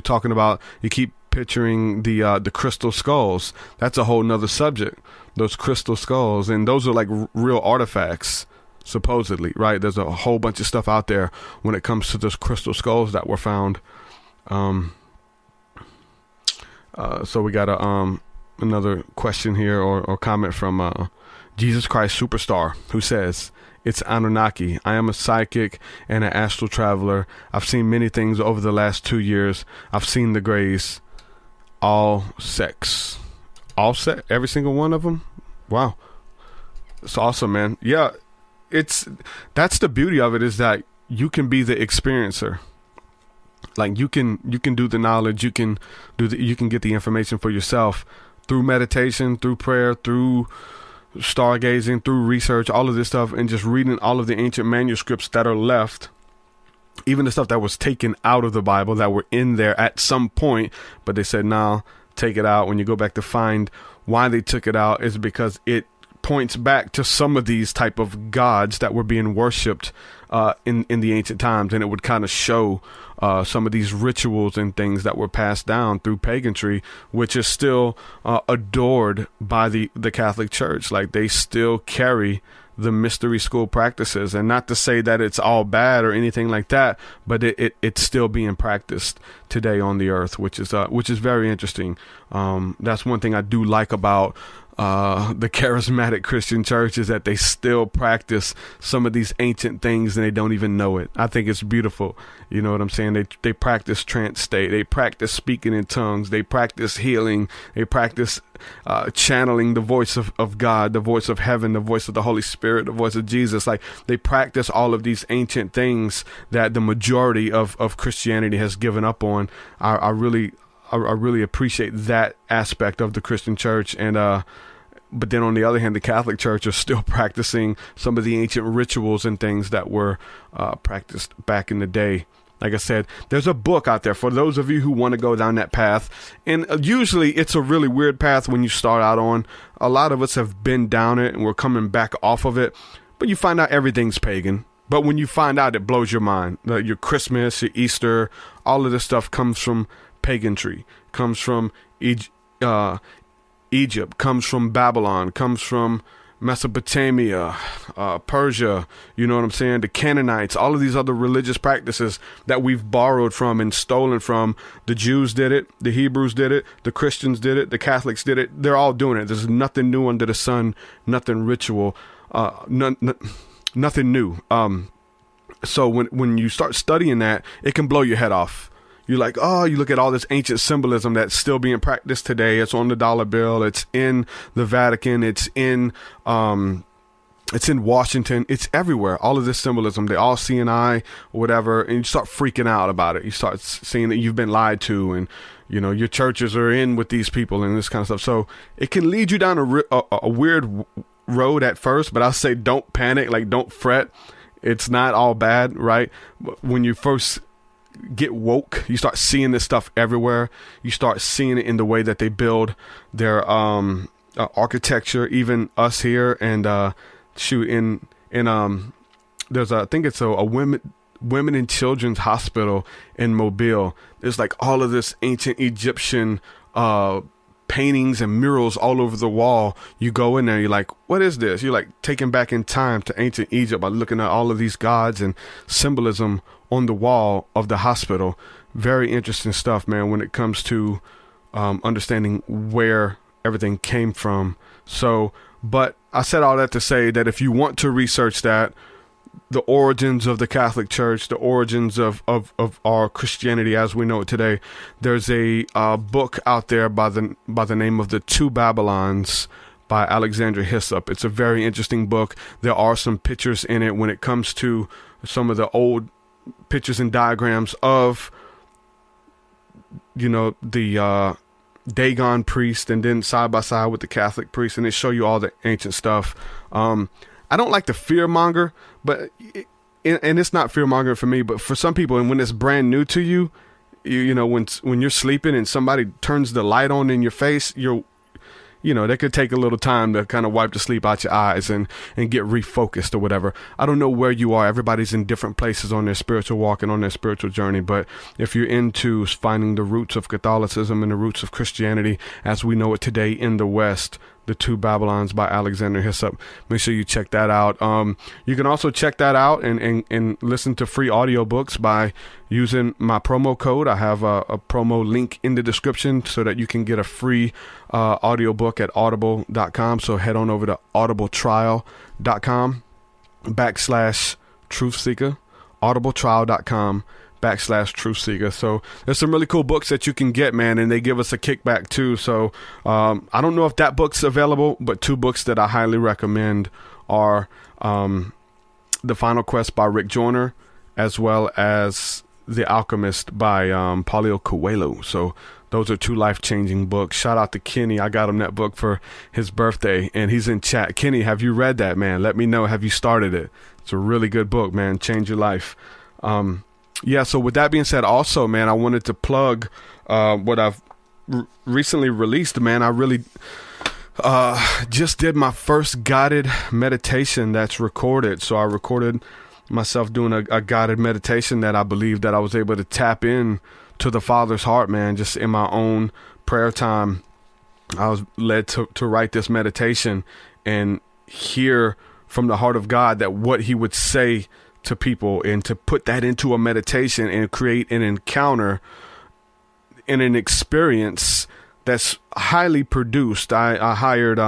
talking about, you keep picturing the crystal skulls. That's a whole nother subject. Those crystal skulls, and those are like real artifacts, supposedly, right? There's a whole bunch of stuff out there when it comes to those crystal skulls that were found. So we got another question here or comment from Jesus Christ Superstar, who says, it's Anunnaki. I am a psychic and an astral traveler. I've seen many things over the last 2 years. I've seen the Greys. All sex. All sex? Every single one of them? Wow. It's awesome, man. Yeah, that's the beauty of it, is that you can be the experiencer. Like you can do the knowledge, you can get the information for yourself through meditation, through prayer, through stargazing, through research, all of this stuff, and just reading all of the ancient manuscripts that are left, even the stuff that was taken out of the Bible that were in there at some point, but they said, no, take it out. When you go back to find why they took it out, is because it points back to some of these type of gods that were being worshipped in the ancient times, and it would kind of show some of these rituals and things that were passed down through paganry, which is still adored by the Catholic Church. Like they still carry the mystery school practices, and not to say that it's all bad or anything like that, but it's still being practiced today on the earth, which is very interesting. That's one thing I do like about the charismatic Christian church, is that they still practice some of these ancient things and they don't even know it. I think it's beautiful. You know what I'm saying? They practice trance state. They practice speaking in tongues. They practice healing. They practice channeling the voice of God, the voice of heaven, the voice of the Holy Spirit, the voice of Jesus. Like they practice all of these ancient things that the majority of Christianity has given up on. I really appreciate that aspect of the Christian church. And but then on the other hand, the Catholic Church is still practicing some of the ancient rituals and things that were practiced back in the day. Like I said, there's a book out there for those of you who want to go down that path. And usually it's a really weird path when you start out on. A lot of us have been down it and we're coming back off of it. But you find out everything's pagan. But when you find out, it blows your mind. Your Christmas, your Easter, all of this stuff comes from paganry, comes from Egypt, comes from Babylon, comes from Mesopotamia, Persia, you know what I'm saying? The Canaanites, all of these other religious practices that we've borrowed from and stolen from. The Jews did it, the Hebrews did it, the Christians did it, the Catholics did it. They're all doing it. There's nothing new under the sun, nothing ritual, nothing new. So when you start studying that, it can blow your head off. You're like, oh, you look at all this ancient symbolism that's still being practiced today. It's on the dollar bill. It's in the Vatican. It's in Washington. It's everywhere. All of this symbolism, they all see an eye or whatever. And you start freaking out about it. You start seeing that you've been lied to, and, you know, your churches are in with these people and this kind of stuff. So it can lead you down a weird road at first, but I'll say don't panic. Like, don't fret. It's not all bad, right? When you first get woke, you start seeing this stuff everywhere. You start seeing it in the way that they build their architecture, even us here. And there's I think it's a women and children's hospital in Mobile. There's like all of this ancient Egyptian paintings and murals all over the wall. You go in there, you're like, what is this? You're like taken back in time to ancient Egypt by looking at all of these gods and symbolism on the wall of the hospital. Very interesting stuff, man, when it comes to understanding where everything came from. So, but I said all that to say that if you want to research that, the origins of the Catholic Church, the origins of our Christianity as we know it today, there's a book out there by the name of The Two Babylons by Alexandra Hyssop. It's a very interesting book. There are some pictures in it when it comes to some of the old pictures and diagrams of, the Dagon priest, and then side by side with the Catholic priest, and they show you all the ancient stuff. I don't like to fear monger, but and it's not fear monger for me, but for some people, and when it's brand new to you, when you're sleeping and somebody turns the light on in your face, that could take a little time to kind of wipe the sleep out your eyes and get refocused or whatever. I don't know where you are. Everybody's in different places on their spiritual walk and on their spiritual journey. But if you're into finding the roots of Catholicism and the roots of Christianity as we know it today in the West, The Two Babylons by Alexander Hyssop, make sure you check that out. You can also check that out and listen to free audiobooks by using my promo code. I have a promo link in the description so that you can get a free audiobook at audible.com. So head on over to audibletrial.com/truthseeker, audibletrial.com/truthseeker. So there's some really cool books that you can get, man, and they give us a kickback too. So I don't know if that book's available, but two books that I highly recommend are The Final Quest by Rick Joyner, as well as The Alchemist by Paulo Coelho. So those are two life-changing books. Shout out to Kenny. I got him that book for his birthday, and he's in chat. Kenny, have you read that, man? Let me know. Have you started it? It's a really good book, man. Change your life. Yeah, so with that being said, also, man, I wanted to plug what I've recently released, man. I really just did my first guided meditation that's recorded. So I recorded myself doing a guided meditation that I believe that I was able to tap in to the Father's heart, man, just in my own prayer time. I was led to write this meditation and hear from the heart of God that what he would say to people, and to put that into a meditation and create an encounter and an experience that's highly produced. I hired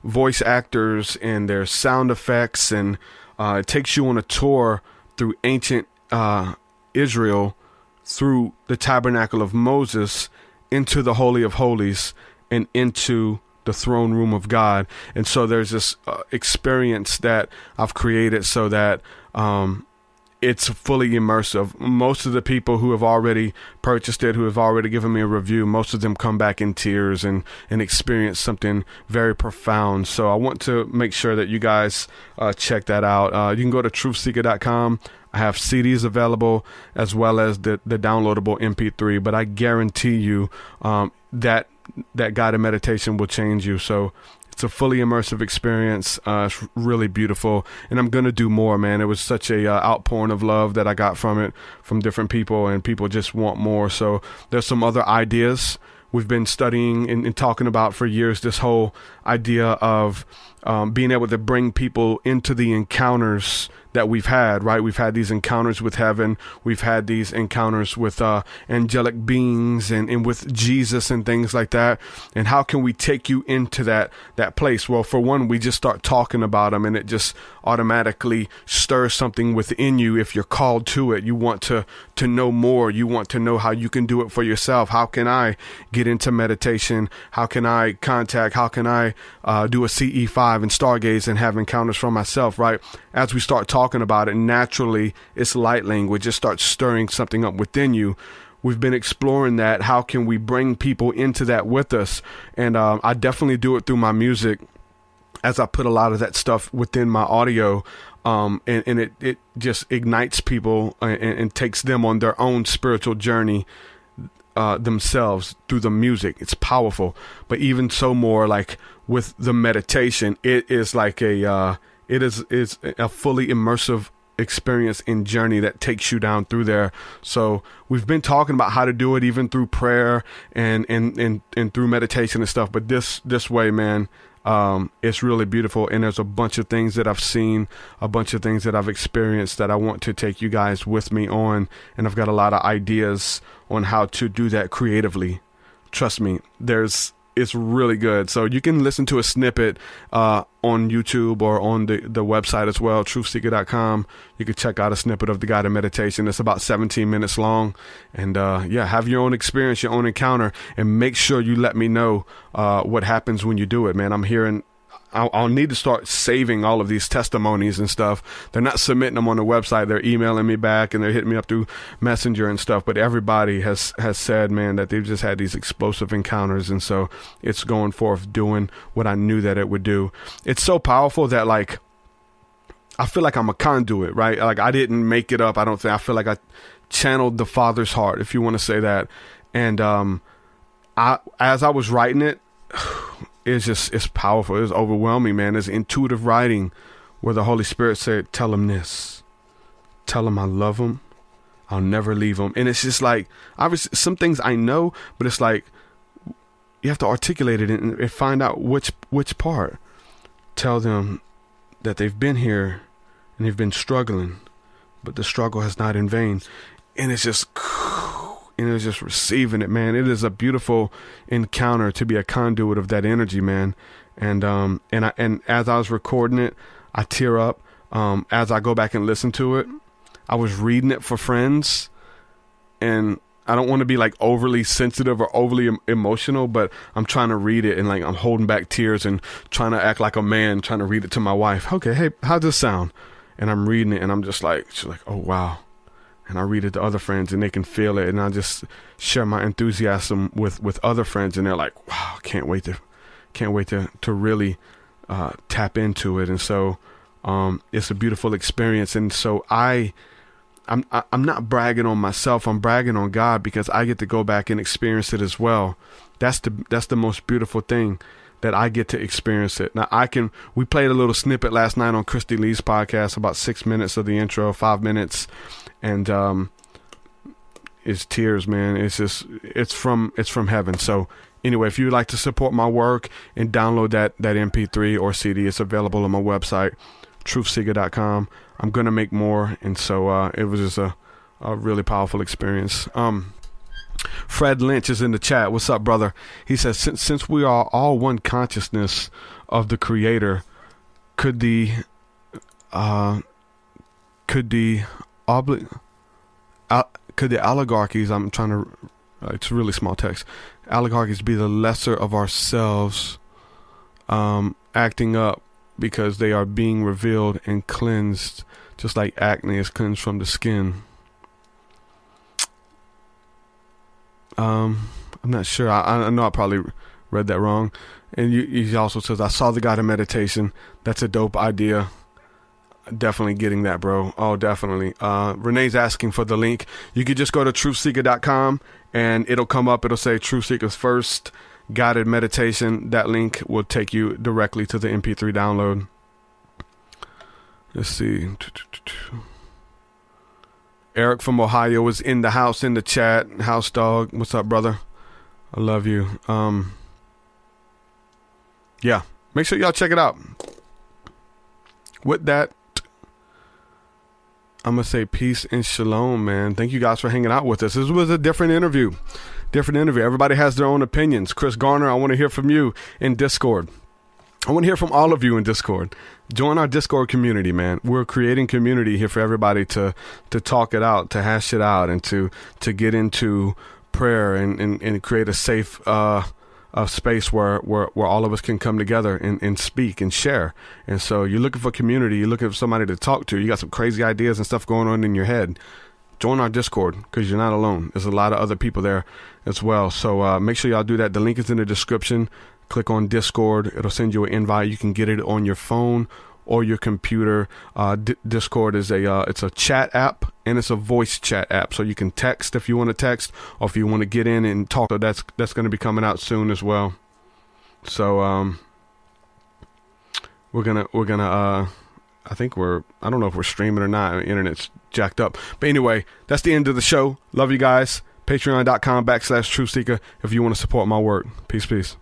voice actors and their sound effects, and it takes you on a tour through ancient Israel, through the tabernacle of Moses, into the Holy of Holies, and into the throne room of God. And so there's this experience that I've created so that it's fully immersive. Most of the people who have already purchased it, who have already given me a review, most of them come back in tears and experience something very profound. So I want to make sure that you guys check that out. You can go to truthseeker.com. I have CDs available as well as the downloadable MP3, but I guarantee you that guided meditation will change you. So it's a fully immersive experience. It's really beautiful, and I'm gonna do more, man. It was such a outpouring of love that I got from it, from different people, and people just want more. So there's some other ideas we've been studying and talking about for years. This whole idea of being able to bring people into the encounters that we've had, right? We've had these encounters with heaven. We've had these encounters with angelic beings and with Jesus and things like that. And how can we take you into that place? Well, for one, we just start talking about them, and it just automatically stirs something within you. If you're called to it, you want to know more. You want to know how you can do it for yourself. How can I get into meditation? How can I contact? How can I do a CE5 and stargaze and have encounters for myself, right? As we start talking about it, naturally, it's light language. It starts stirring something up within you. We've been exploring that. How can we bring people into that with us? And I definitely do it through my music, as I put a lot of that stuff within my audio. And it just ignites people and takes them on their own spiritual journey themselves through the music. It's powerful. But even so more, like with the meditation, it is like it is a fully immersive experience and journey that takes you down through there. So we've been talking about how to do it even through prayer and through meditation and stuff. But this way, man, it's really beautiful. And there's a bunch of things that I've seen, a bunch of things that I've experienced that I want to take you guys with me on. And I've got a lot of ideas on how to do that creatively. Trust me, it's really good. So you can listen to a snippet on YouTube or on the website as well, truthseeker.com. You can check out a snippet of the guided meditation. It's about 17 minutes long. And have your own experience, your own encounter, and make sure you let me know what happens when you do it, man. I'm hearing I'll need to start saving all of these testimonies and stuff. They're not submitting them on the website. They're emailing me back and they're hitting me up through Messenger and stuff. But everybody has said, man, that they've just had these explosive encounters. And so it's going forth doing what I knew that it would do. It's so powerful that, like, I feel like I'm a conduit, right? Like, I didn't make it up. I feel like I channeled the Father's heart, if you want to say that. And as I was writing it, it's powerful. It's overwhelming, man. It's intuitive writing where the Holy Spirit said, tell him this. Tell him I love him. I'll never leave him. And it's just like, obviously, some things I know, but it's like, you have to articulate it and find out which part. Tell them that they've been here and they've been struggling, but the struggle has not in vain. And it's just receiving it, man. It is a beautiful encounter to be a conduit of that energy, man. And as I was recording it, I tear up. As I go back and listen to it, I was reading it for friends, and I don't want to be like overly sensitive or overly emotional, but I'm trying to read it and like I'm holding back tears and trying to act like a man, trying to read it to my wife. Okay, hey, how's this sound? And I'm reading it and I'm just like, she's like, oh wow. And I read it to other friends and they can feel it, and I just share my enthusiasm with other friends, and they're like, wow, can't wait to really tap into it. And so it's a beautiful experience. And so I'm not bragging on myself. I'm bragging on God because I get to go back and experience it as well. That's the most beautiful thing, that I get to experience it. Now we played a little snippet last night on Christy Lee's podcast, about 6 minutes of the intro, 5 minutes. And it's tears, man. It's from heaven. So anyway, if you'd like to support my work and download that MP3 or CD, it's available on my website, truthseeker.com. I'm going to make more. And so it was just a really powerful experience. Fred Lynch is in the chat. What's up, brother? He says, since we are all one consciousness of the Creator, could the oligarchies, I'm trying to, it's really small text, oligarchies be the lesser of ourselves, acting up because they are being revealed and cleansed, just like acne is cleansed from the skin? I'm not sure. I know I probably read that wrong. And he also says, I saw the God in meditation. That's a dope idea. Definitely getting that, bro. Oh, definitely. Renee's asking for the link. You could just go to truthseeker.com and it'll come up. It'll say Truth Seeker's first guided meditation. That link will take you directly to the MP3 download. Let's see. Eric from Ohio is in the house, in the chat. House dog. What's up, brother? I love you. Yeah. Make sure y'all check it out. With that, I'm going to say peace and shalom, man. Thank you guys for hanging out with us. This was a different interview. Everybody has their own opinions. Chris Garner, I want to hear from you in Discord. I want to hear from all of you in Discord. Join our Discord community, man. We're creating community here for everybody to talk it out, to hash it out, and to get into prayer and create a safe space where all of us can come together and speak and share. And so you're looking for community, you're looking for somebody to talk to, you got some crazy ideas and stuff going on in your head, join our Discord, because you're not alone. There's a lot of other people there as well. So make sure y'all do that. The link is in the description. Click on Discord. It'll send you an invite. You can get it on your phone or your computer. Discord is it's a chat app, and it's a voice chat app. So you can text if you want to text, or if you want to get in and talk. So that's going to be coming out soon as well. So we're gonna I don't know if we're streaming or not. The internet's jacked up. But anyway, that's the end of the show. Love you guys. Patreon.com/TruthSeeker if you want to support my work. Peace.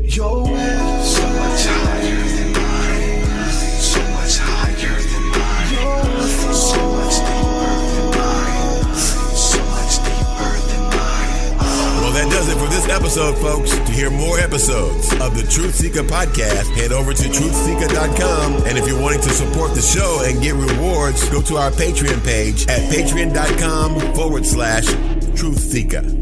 Your way so much higher than mine, so much higher than mine, so much deeper than mine, so much deeper than mine. Well, that does it for this episode, folks. To hear more episodes of the Truth Seeker podcast, head over to truthseeker.com. And if you're wanting to support the show and get rewards, go to our Patreon page at patreon.com/truthseeker.